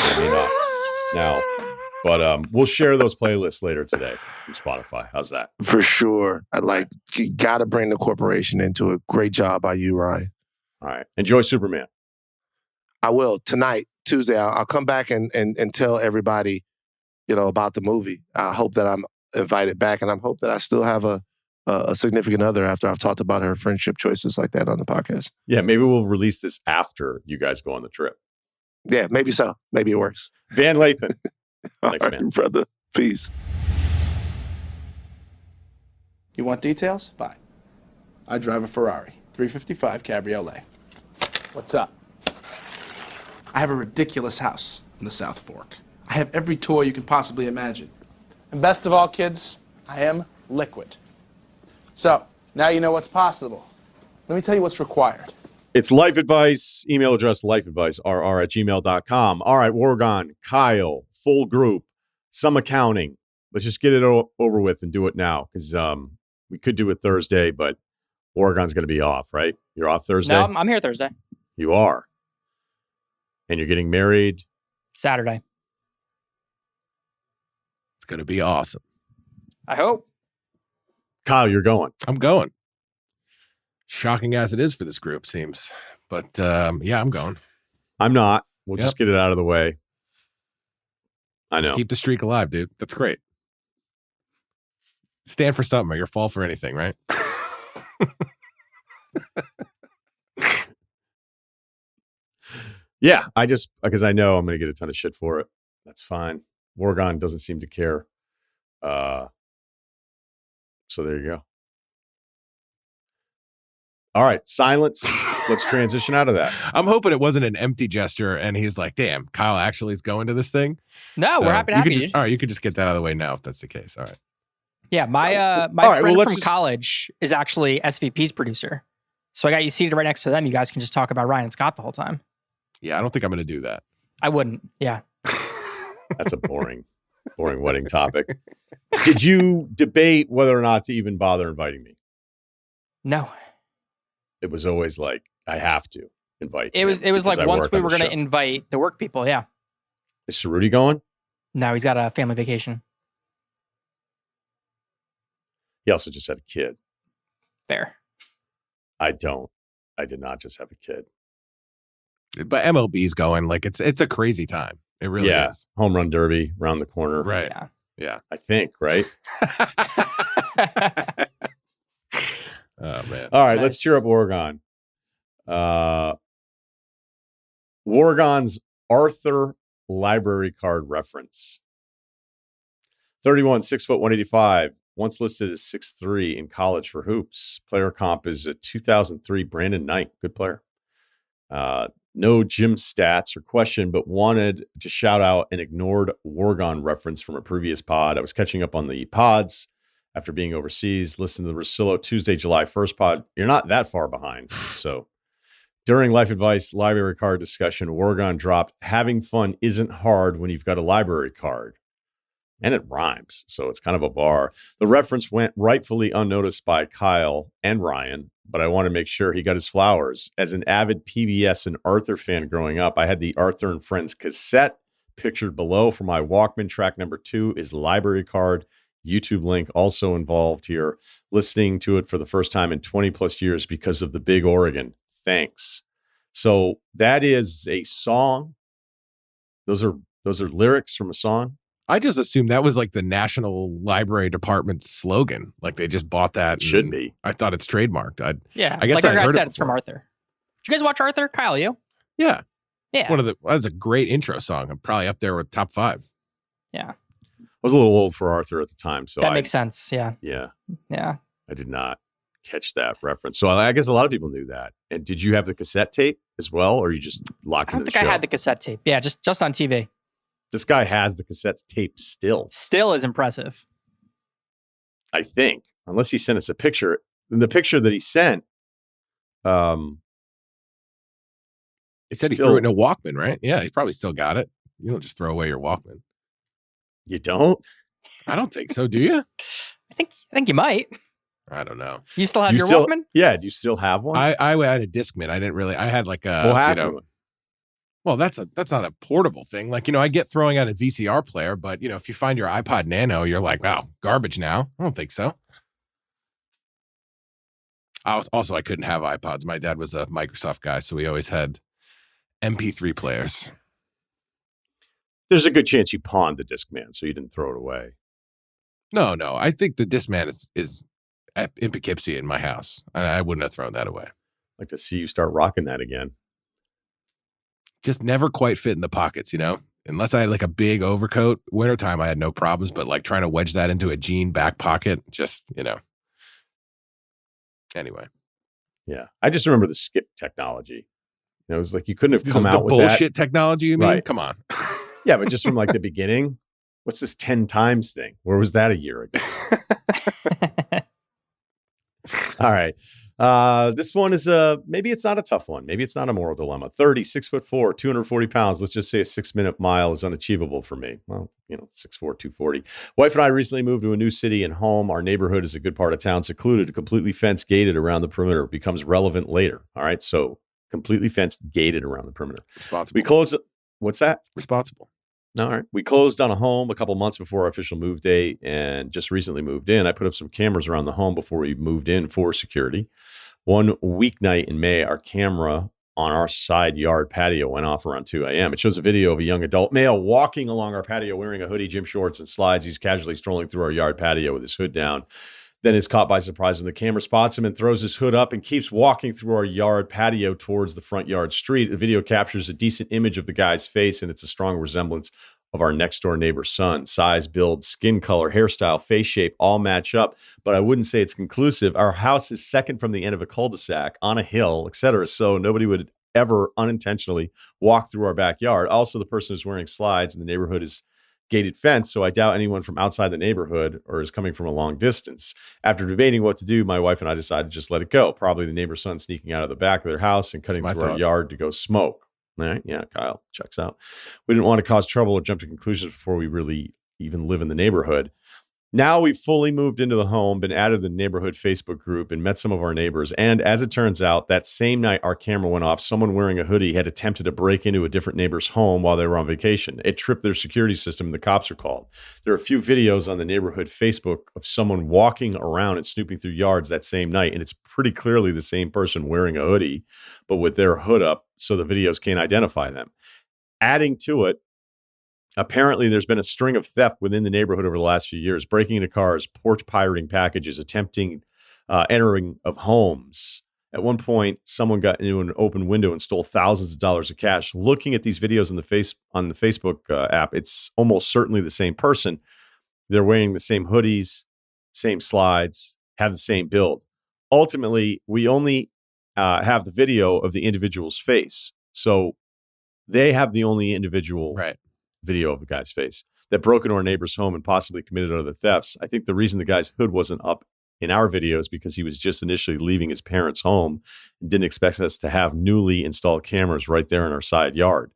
now. But we'll share those playlists later today from Spotify. How's that? For sure. You got to bring the corporation into it. Great job by you, Ryan. All right. Enjoy Superman. I will. Tonight, Tuesday, I'll come back and tell everybody, about the movie. I hope that I'm invited back, and I hope that I still have a significant other after I've talked about her friendship choices like that on the podcast. Yeah, maybe we'll release this after you guys go on the trip. Yeah, maybe so. Maybe it works. Van Lathan. Thanks, man. Brother. Peace. You want details? Fine. I drive a Ferrari, 355 Cabriolet. What's up? I have a ridiculous house in the South Fork. I have every toy you can possibly imagine. And best of all, kids, I am liquid. So, now you know what's possible. Let me tell you what's required. It's life advice. Email address lifeadvicerr@gmail.com. All right, Wargon, Kyle, full group, some accounting. Let's just get it over with and do it now because we could do it Thursday, but Wargon's going to be off, right? You're off Thursday? No, I'm here Thursday. You are. And you're getting married? Saturday. It's going to be awesome. I hope. Kyle, you're going. I'm going. Shocking as it is for this group, seems. But yeah, I'm going. I'm not. We'll just get it out of the way. I know. Keep the streak alive, dude. That's great. Stand for something or you'll fall for anything, right? Yeah, because I know I'm going to get a ton of shit for it. That's fine. Wargon doesn't seem to care. So there you go. All right, silence. Let's transition out of that. I'm hoping it wasn't an empty gesture and he's like, damn, Kyle actually is going to this thing. No, So we're happy to have you. all right, you could just get that out of the way now if that's the case. All right. Yeah, my friend from college is actually SVP's producer. So I got you seated right next to them. You guys can just talk about Ryan and Scott the whole time. Yeah, I don't think I'm going to do that. I wouldn't. Yeah. That's a boring wedding topic. Did you debate whether or not to even bother inviting me? No. It was always like, I have to invite It was like once we were going to invite the work people. Yeah. Is Ceruti going? No, he's got a family vacation. He also just had a kid. Fair. I did not just have a kid. But MLB's going. Like, it's a crazy time. It really is. Home run derby around the corner. Right. Yeah. I think, right? Oh, man. All right, let's cheer up Wargon. Wargon's Arthur library card reference. 31, 6 foot, 185. Once listed as 6'3" in college for hoops. Player comp is a 2003 Brandon Knight. Good player. No gym stats or question, but wanted to shout out an ignored Wargon reference from a previous pod. I was catching up on the pods after being overseas. Listen to the Russillo Tuesday, July 1st pod. You're not that far behind. So during Life Advice library card discussion, Wargon dropped, having fun isn't hard when you've got a library card. And it rhymes, so it's kind of a bar. The reference went rightfully unnoticed by Kyle and Ryan, but I want to make sure he got his flowers. As an avid PBS and Arthur fan growing up, I had the Arthur and Friends cassette pictured below for my Walkman. Track number 2 is library card. YouTube link also involved here. Listening to it for the first time in 20 plus years because of the Big Oregon. Thanks. So that is a song. Those are lyrics from a song. I just assumed that was like the National Library Department's slogan. Like they just bought that. It should be. I thought it's trademarked. I guess like I heard said, it's from Arthur. Did you guys watch Arthur? Kyle, you? Yeah. Yeah. That was a great intro song. I'm probably up there with top 5. Yeah. I was a little old for Arthur at the time. So that makes sense. Yeah. Yeah. Yeah. I did not catch that reference. So I guess a lot of people knew that. And did you have the cassette tape as well? Or you just locked into the show? I had the cassette tape. Yeah. Just on TV. This guy has the cassette tape still. Still is impressive. I think, unless he sent us a picture. And the picture that he sent, he said he threw it in a Walkman, right? Yeah, he probably still got it. You don't just throw away your Walkman. You don't? I don't think so. Do you? I think you might. I don't know. You still have your Walkman? Yeah. Do you still have one? I had a Discman. I didn't really. I had like a. What happened? Well, that's not a portable thing. Like, I get throwing out a VCR player, but if you find your iPod Nano, you're like, wow, garbage now. I don't think so. I couldn't have iPods. My dad was a Microsoft guy, so we always had MP3 players. There's a good chance you pawned the Discman, so you didn't throw it away. No. I think the Discman is in Poughkeepsie in my house. I wouldn't have thrown that away. I'd like to see you start rocking that again. Just never quite fit in the pockets, unless I had like a big overcoat. Wintertime, I had no problems, but like trying to wedge that into a jean back pocket, just, Anyway. Yeah. I just remember the skip technology. It was like you couldn't have come out with bullshit that. Technology, you mean? Right. Come on. Yeah, but just from like the beginning. What's this 10 times thing? Where was that a year ago? All right. This one is maybe it's not a tough one. Maybe it's not a moral dilemma. 30, 6'4", 240 pounds. Let's just say a 6-minute mile is unachievable for me. Well, 6'4", 240. Wife and I recently moved to a new city and home. Our neighborhood is a good part of town, secluded, completely fenced, gated around the perimeter. Becomes relevant later. All right. So completely fenced, gated around the perimeter. Responsible. We closed. What's that? Responsible. All right. We closed on a home a couple months before our official move date and just recently moved in. I put up some cameras around the home before we moved in for security. One weeknight in May, our camera on our side yard patio went off around 2 a.m. It shows a video of a young adult male walking along our patio wearing a hoodie, gym shorts, and slides. He's casually strolling through our yard patio with his hood down. Then is caught by surprise when the camera spots him and throws his hood up and keeps walking through our yard patio towards the front yard street. The video captures a decent image of the guy's face, and it's a strong resemblance of our next door neighbor's son. Size, build, skin color, hairstyle, face shape, all match up, but I wouldn't say it's conclusive. Our house is second from the end of a cul-de-sac on a hill, etc. So nobody would ever unintentionally walk through our backyard. Also, the person is wearing slides and the neighborhood is gated fence, so I doubt anyone from outside the neighborhood or is coming from a long distance. After debating what to do, my wife and I decided to just let it go. Probably the neighbor's son sneaking out of the back of their house and cutting through our yard to go smoke. All right. Yeah, Kyle checks out. We didn't want to cause trouble or jump to conclusions before we really even live in the neighborhood. Now we've fully moved into the home, been added to the neighborhood Facebook group, and met some of our neighbors. And as it turns out, that same night our camera went off, someone wearing a hoodie had attempted to break into a different neighbor's home while they were on vacation. It tripped their security system and the cops were called. There are a few videos on the neighborhood Facebook of someone walking around and snooping through yards that same night, and it's pretty clearly the same person wearing a hoodie, but with their hood up, so the videos can't identify them. Adding to it, apparently, there's been a string of theft within the neighborhood over the last few years, breaking into cars, porch pirating packages, attempting entering of homes. At one point, someone got into an open window and stole thousands of dollars of cash. Looking at these videos on the Facebook app, it's almost certainly the same person. They're wearing the same hoodies, same slides, have the same build. Ultimately, we only have the video of the individual's face. So they have the only individual video of the guy's face that broke into our neighbor's home and possibly committed other thefts. I think the reason the guy's hood wasn't up in our video is because he was just initially leaving his parents' home and didn't expect us to have newly installed cameras right there in our side yard.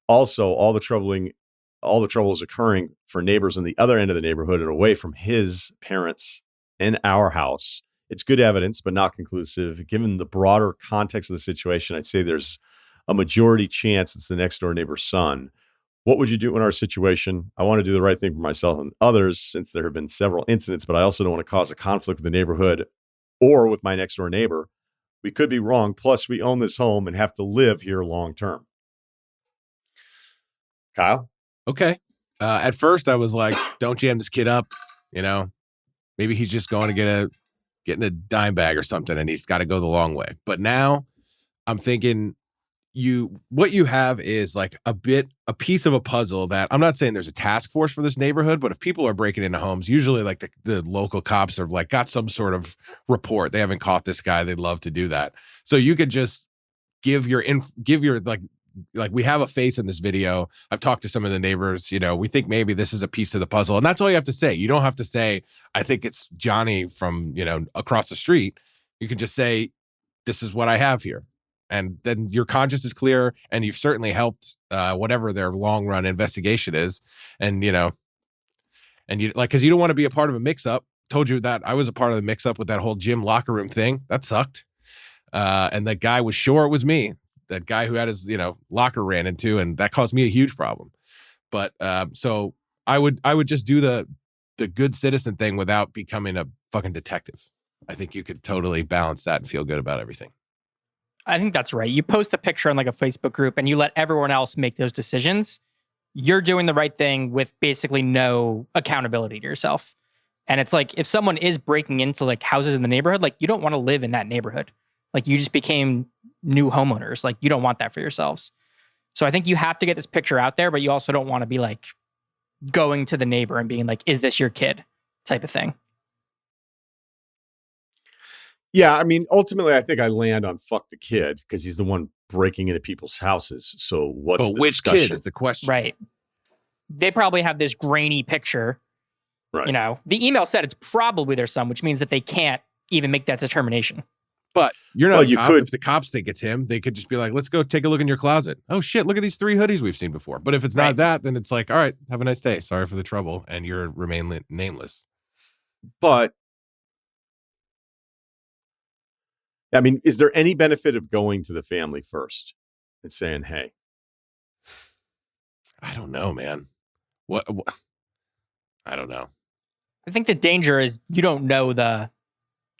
Also, all the trouble is occurring for neighbors on the other end of the neighborhood and away from his parents and our house. It's good evidence, but not conclusive. Given the broader context of the situation, I'd say there's a majority chance it's the next door neighbor's son. What would you do in our situation? I want to do the right thing for myself and others since there have been several incidents, but I also don't want to cause a conflict with the neighborhood or with my next door neighbor. We could be wrong. Plus, we own this home and have to live here long term. Kyle? Okay. At first, I was like, don't jam this kid up. Maybe he's just going to getting a dime bag or something and he's got to go the long way. But now I'm thinking what you have is like a piece of a puzzle that I'm not saying there's a task force for this neighborhood, but if people are breaking into homes, usually like the local cops have like got some sort of report. They haven't caught this guy. They'd love to do that. So you could just give your like we have a face in this video. I've talked to some of the neighbors, we think maybe this is a piece of the puzzle. And that's all you have to say. You don't have to say, I think it's Johnny from, across the street. You can just say, this is what I have here. And then your conscience is clear and you've certainly helped whatever their long run investigation is. And, and you like, cause you don't want to be a part of a mix up. Told you that I was a part of the mix up with that whole gym locker room thing. That sucked. And that guy was sure it was me. That guy who had his, locker ran into, and that caused me a huge problem. But so I would just do the good citizen thing without becoming a fucking detective. I think you could totally balance that and feel good about everything. I think that's right. You post a picture on like a Facebook group and you let everyone else make those decisions. You're doing the right thing with basically no accountability to yourself. And it's like, if someone is breaking into like houses in the neighborhood, like you don't want to live in that neighborhood. Like you just became new homeowners. Like you don't want that for yourselves. So I think you have to get this picture out there, but you also don't want to be like going to the neighbor and being like, is this your kid type of thing. Yeah. I mean, ultimately I think I land on fuck the kid because he's the one breaking into people's houses. So what's the which discussion? Kid is the question. Right. They probably have this grainy picture. Right. The email said it's probably their son, which means that they can't even make that determination. But you're not Well, a you cop. could- If the cops think it's him, they could just be like, let's go take a look in your closet. Oh shit, look at these 3 hoodies we've seen before. But if it's not Right. that, then it's like, all right, have a nice day. Sorry for the trouble. And you're remain nameless. But I mean, is there any benefit of going to the family first and saying, hey? I don't know, man. What? I don't know. I think the danger is you don't know They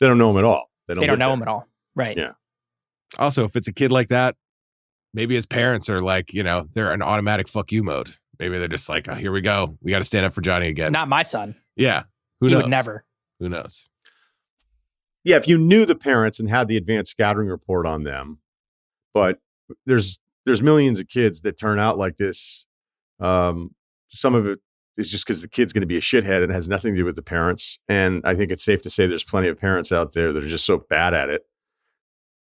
don't know him at all. they don't live know there. him at all. Right. Yeah. Also, if it's a kid like that, maybe his parents are like, they're in automatic fuck you mode. Maybe they're just like, oh, here we go. We got to stand up for Johnny again. Not my son. Yeah. Who He knows? would never. Who knows? Yeah, if you knew the parents and had the advanced scattering report on them, but there's millions of kids that turn out like this. Some of it is just because the kid's going to be a shithead and it has nothing to do with the parents. And I think it's safe to say there's plenty of parents out there that are just so bad at it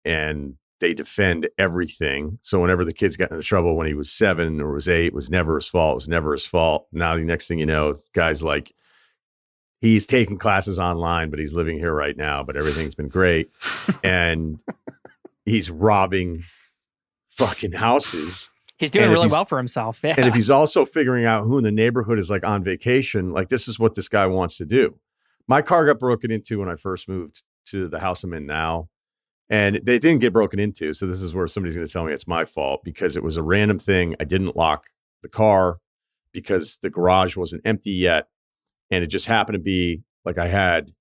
and they defend everything. So whenever the kid's got into trouble when he was 7 or was 8, it was never his fault. It was never his fault. Now the next thing you know, the guy's like, he's taking classes online, but he's living here right now, but everything's been great. And he's robbing fucking houses. He's doing And if really he's- well for himself. Yeah. And if he's also figuring out who in the neighborhood is like on vacation, like this is what this guy wants to do. My car got broken into when I first moved to the house I'm in now. And they didn't get broken into. So this is where somebody's going to tell me it's my fault because it was a random thing. I didn't lock the car because the garage wasn't empty yet. And it just happened to be like I had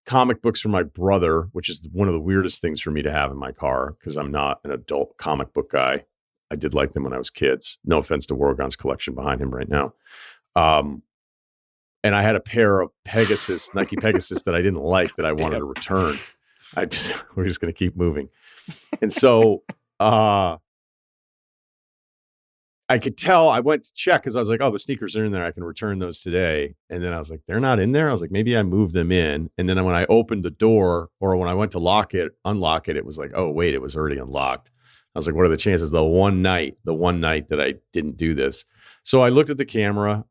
comic books from my brother, which is one of the weirdest things for me to have in my car because I'm not an adult comic book guy. I did like them when I was kids. No offense to Wargon's collection behind him right now. And I had a pair of Nike Pegasus that I didn't like that I wanted to return. We're just going to keep moving. And so I could tell, I went to check because I was like, oh, the sneakers are in there. I can return those today. And then I was like, they're not in there. I was like, maybe I moved them in. And then when I opened the door or when I went to unlock it, it was like, oh, wait, it was already unlocked. I was like, what are the chances the one night that I didn't do this? So I looked at the camera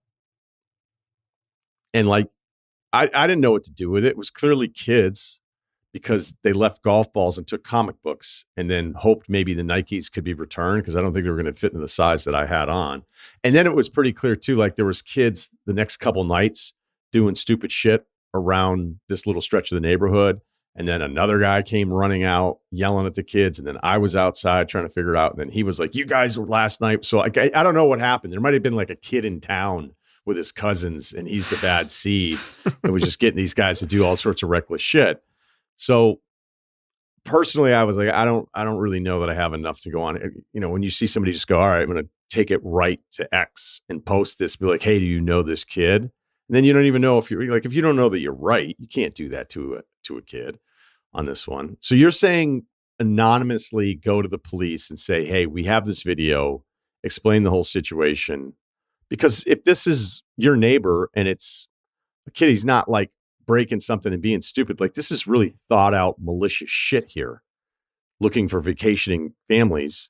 and like, I didn't know what to do with it. It was clearly kids because they left golf balls and took comic books and then hoped maybe the Nikes could be returned because I don't think they were going to fit in the size that I had on. And then it was pretty clear too, like there was kids the next couple nights doing stupid shit around this little stretch of the neighborhood. And then another guy came running out, yelling at the kids. And then I was outside trying to figure it out. And then he was like, you guys were last night. So I don't know what happened. There might've been like a kid in town with his cousins and he's the bad seed and was just getting these guys to do all sorts of reckless shit. So personally, I was like, I don't really know that I have enough to go on. You know, when you see somebody just go, all right, I'm going to take it right to X and post this, be like, hey, do you know this kid? And then you don't even know if you don't know that you're right, you can't do that to a kid on this one. So you're saying anonymously go to the police and say, hey, we have this video, explain the whole situation. Because if this is your neighbor and it's a kid, he's not like breaking something and being stupid. Like this is really thought out malicious shit here. Looking for vacationing families.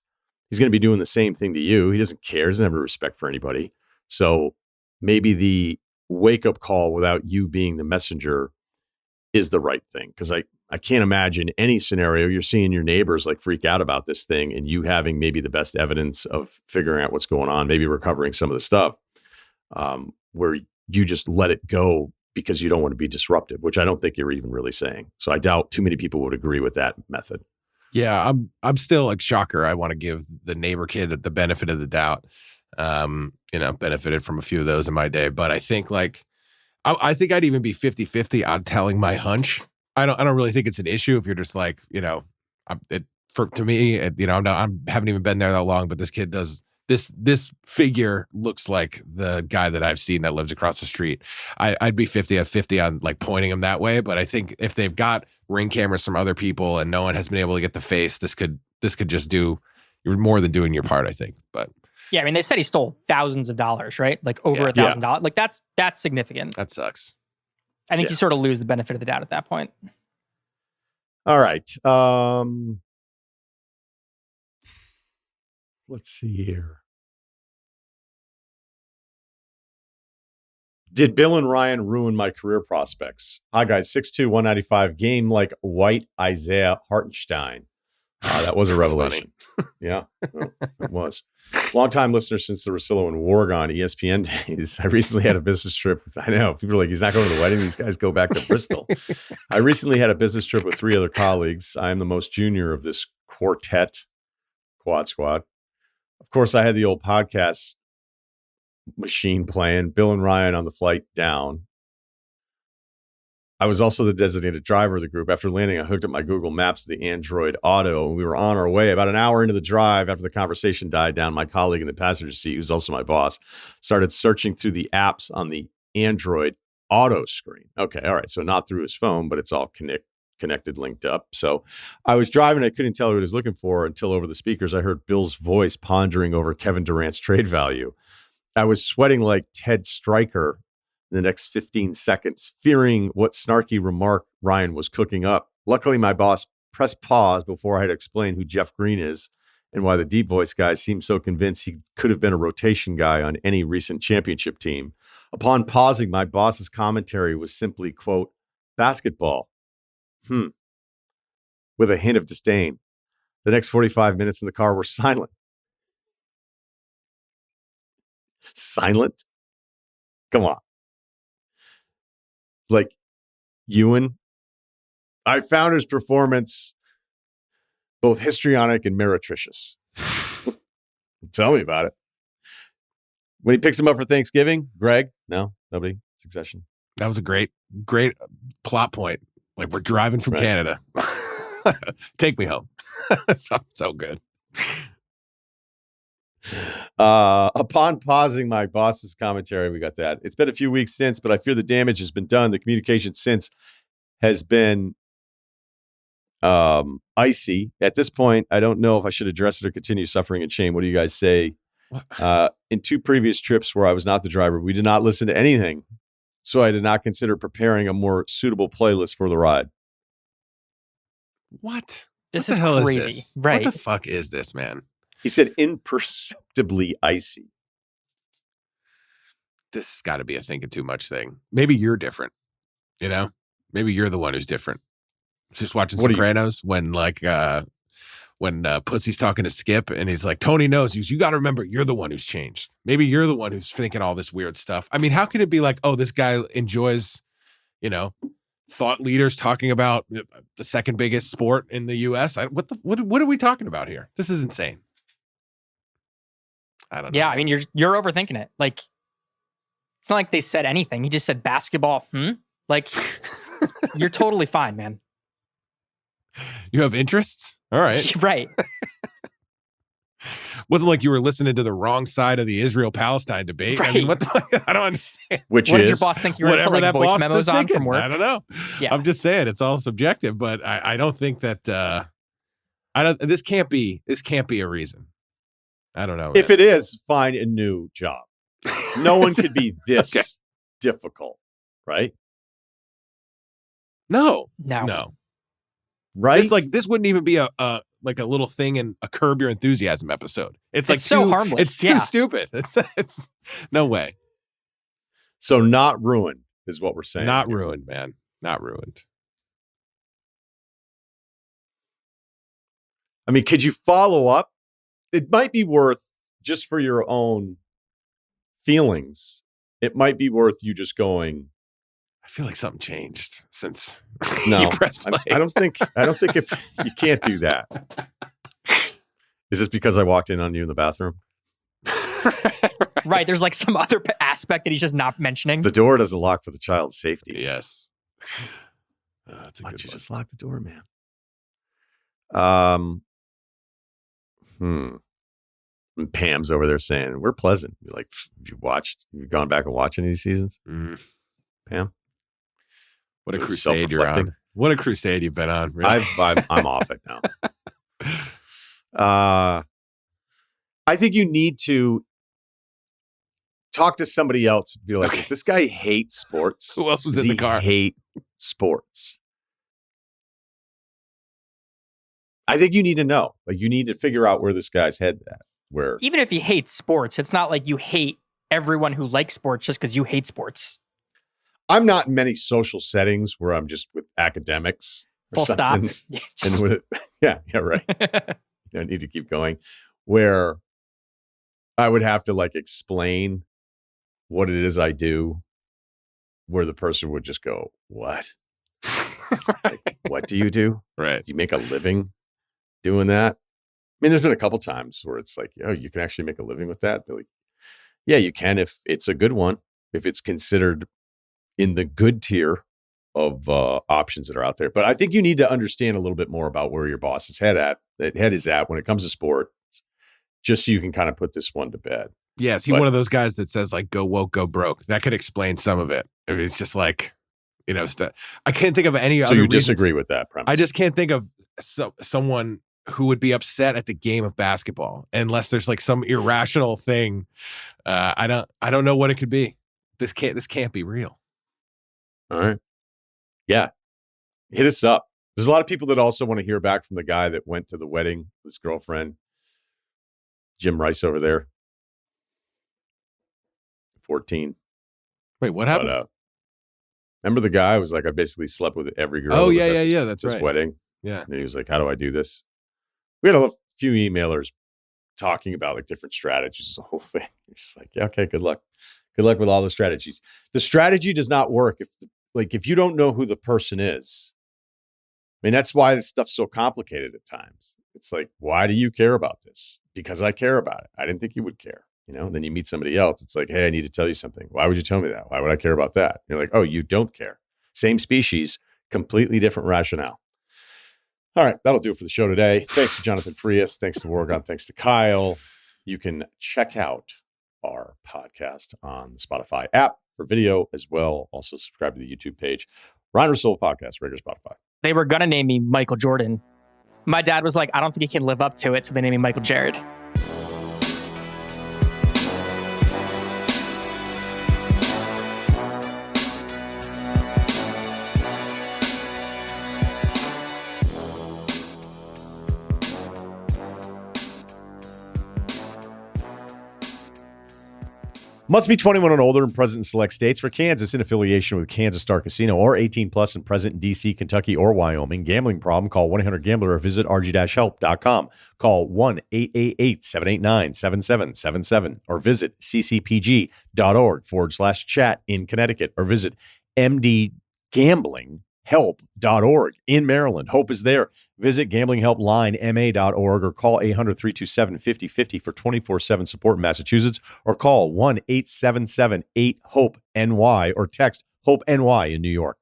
He's going to be doing the same thing to you. He doesn't care. He doesn't have respect for anybody. So maybe the wake up call without you being the messenger is the right thing. Because I can't imagine any scenario you're seeing your neighbors like freak out about this thing and you having maybe the best evidence of figuring out what's going on, maybe recovering some of the stuff where you just let it go because you don't want to be disruptive, which I don't think you're even really saying. So I doubt too many people would agree with that method. Yeah, I'm still like shocker. I want to give the neighbor kid the benefit of the doubt. Benefited from a few of those in my day, but I think like I think I'd even be 50-50 on telling my hunch. I don't really think it's an issue if you're just like, to me, I haven't even been there that long, but this kid does this figure looks like the guy that I've seen that lives across the street. I'd be 50-50 on like pointing him that way. But I think if they've got ring cameras from other people and no one has been able to get the face, this could just do, you're more than doing your part, I think. But yeah, I mean, they said he stole thousands of dollars, right? Like over $1,000. Like that's significant. That sucks. I think you sort of lose the benefit of the doubt at that point. All right. Let's see here. Did Bill and Ryan ruin my career prospects? Hi, guys. 6'2", 195. Game like white Isaiah Hartenstein. That was a revelation. Yeah, it was. Long-time listener since the Russillo and Wargon ESPN days. I recently had a business trip. I know. People are like, he's not going to the wedding. These guys go back to Bristol. I recently had a business trip with 3 other colleagues. I am the most junior of this quartet, quad squad. Of course, I had the old podcast machine playing, Bill and Ryan on the flight down. I was also the designated driver of the group. After landing, I hooked up my Google Maps to the Android Auto, and we were on our way. About an hour into the drive, after the conversation died down, my colleague in the passenger seat, who's also my boss, started searching through the apps on the Android Auto screen. Okay, all right, so not through his phone, but it's all connected, linked up. So I was driving. I couldn't tell what he was looking for until over the speakers, I heard Bill's voice pondering over Kevin Durant's trade value. I was sweating like Ted Stryker in the next 15 seconds, fearing what snarky remark Ryan was cooking up. Luckily, my boss pressed pause before I had to explain who Jeff Green is and why the deep voice guy seemed so convinced he could have been a rotation guy on any recent championship team. Upon pausing, my boss's commentary was simply, quote, basketball. With a hint of disdain. The next 45 minutes in the car were silent. Silent? Come on. Like Ewan. I found his performance both histrionic and meretricious. Tell me about it. When he picks him up for Thanksgiving, Greg? No, nobody. Succession. That was a great plot point. Like, we're driving from Canada. Take me home. So good. Upon pausing my boss's commentary, we got that. It's been a few weeks since, but I fear the damage has been done. The communication since has been icy. At this point, I don't know if I should address it or continue suffering and shame. What do you guys say? In 2 previous trips where I was not the driver, we did not listen to anything. So I did not consider preparing a more suitable playlist for the ride. What? This What is the hell crazy. Is this? Right. What the fuck is this, man? He said imperceptibly icy. This has got to be a thinking too much thing. Maybe you're different. You know? Maybe you're the one who's different. Just watching Sopranos when Pussy's talking to Skip and he's like, Tony knows you got to remember you're the one who's changed. Maybe you're the one who's thinking all this weird stuff. I mean, how can it be like, oh, this guy enjoys, thought leaders talking about the second biggest sport in the US? What are we talking about here? This is insane. I don't know. Yeah, I mean, you're overthinking it. Like, it's not like they said anything. He just said basketball. Like, you're totally fine, man. You have interests? All right. Right. Wasn't like you were listening to the wrong side of the Israel-Palestine debate. Right. I mean, what the fuck? I don't understand. What did your boss think you were whatever like that voice boss memos is on thinking. from work? I don't know. Yeah. I'm just saying it's all subjective, but I don't think that this can't be a reason. I don't know. If it is, find a new job. No one could be this difficult, right? No. Right? This wouldn't even be a little thing in a Curb Your Enthusiasm episode. It's like so harmless. It's too stupid. It's no way. So not ruined is what we're saying. Not ruined, man. Not ruined. I mean, could you follow up? It might be worth, just for your own feelings, it might be worth you just going, I feel like something changed since no, you pressed play. I don't think if you can't do that. Is this because I walked in on you in the bathroom? Right. There's like some other aspect that he's just not mentioning. The door doesn't lock for the child's safety. Yes. That's a Why good don't you one. just lock the door, man? And Pam's over there saying, we're pleasant. You're like, you've gone back and watched any of these seasons? Pam? What a Really crusade you're self-reflecting. on. What a crusade you've been on. Really. I'm off it now. I think you need to talk to somebody else. Be like, does this guy hate sports? Who else was Does in the he car? hate sports? I think you need to know. Like, you need to figure out where this guy's head at. Where Even if he hates sports, it's not like you hate everyone who likes sports just because you hate sports. I'm not in many social settings where I'm just with academics. Full stop. And with yeah, right. You don't need to keep going. Where I would have to like explain what it is I do, where the person would just go, "What? Like, what do you do? Right. Do you make a living doing that?" I mean, there's been a couple times where it's like, "Oh, you can actually make a living with that." They're like, "Yeah, you can if it's a good one, if it's considered in the good tier of options that are out there." But I think you need to understand a little bit more about where your boss's head is at when it comes to sport, just so you can kind of put this one to bed. Yeah, is he one of those guys that says like "go woke, go broke"? That could explain some of it. I mean, it's just like, I can't think of any other. So you reasons. disagree with that premise? I just can't think of someone who would be upset at the game of basketball unless there's like some irrational thing. I don't know what it could be. This can't be real. All right. Yeah. Hit us up. There's a lot of people that also want to hear back from the guy that went to the wedding with his girlfriend, Jim Rice over there. 14. Wait, what happened? But, remember the guy who was like, I basically slept with every girl. Oh, that was yeah, at yeah, this, yeah. That's this right. wedding. Yeah. And he was like, how do I do this? We had a few emailers talking about like different strategies, the whole thing. You're just like, yeah, okay, good luck. Good luck with all the strategies. The strategy does not work if you don't know who the person is. I mean, that's why this stuff's so complicated at times. It's like, why do you care about this? Because I care about it. I didn't think you would care. Then you meet somebody else. It's like, hey, I need to tell you something. Why would you tell me that? Why would I care about that? You're like, oh, you don't care. Same species, completely different rationale. All right, that'll do it for the show today. Thanks to Jonathan Frias. Thanks to Wargon. Thanks to Kyle. You can check out our podcast on the Spotify app for video as well. Also subscribe to the YouTube page. Ryen Russillo Podcast, regular Spotify. They were going to name me Michael Jordan. My dad was like, I don't think he can live up to it, so they named me Michael Jared. Must be 21 and older and present in select states. For Kansas, in affiliation with Kansas Star Casino, or 18 plus and present in D.C., Kentucky, or Wyoming. Gambling problem? Call 1-800-GAMBLER or visit rg-help.com. Call 1-888-789-7777 or visit ccpg.org/chat in Connecticut or visit mdgamblinghelp.org in Maryland. Hope is there. Visit gamblinghelplinema.org or call 800-327-5050 for 24/7 support in Massachusetts, or call 1-877-8-HOPE-NY or text HOPE-NY in New York.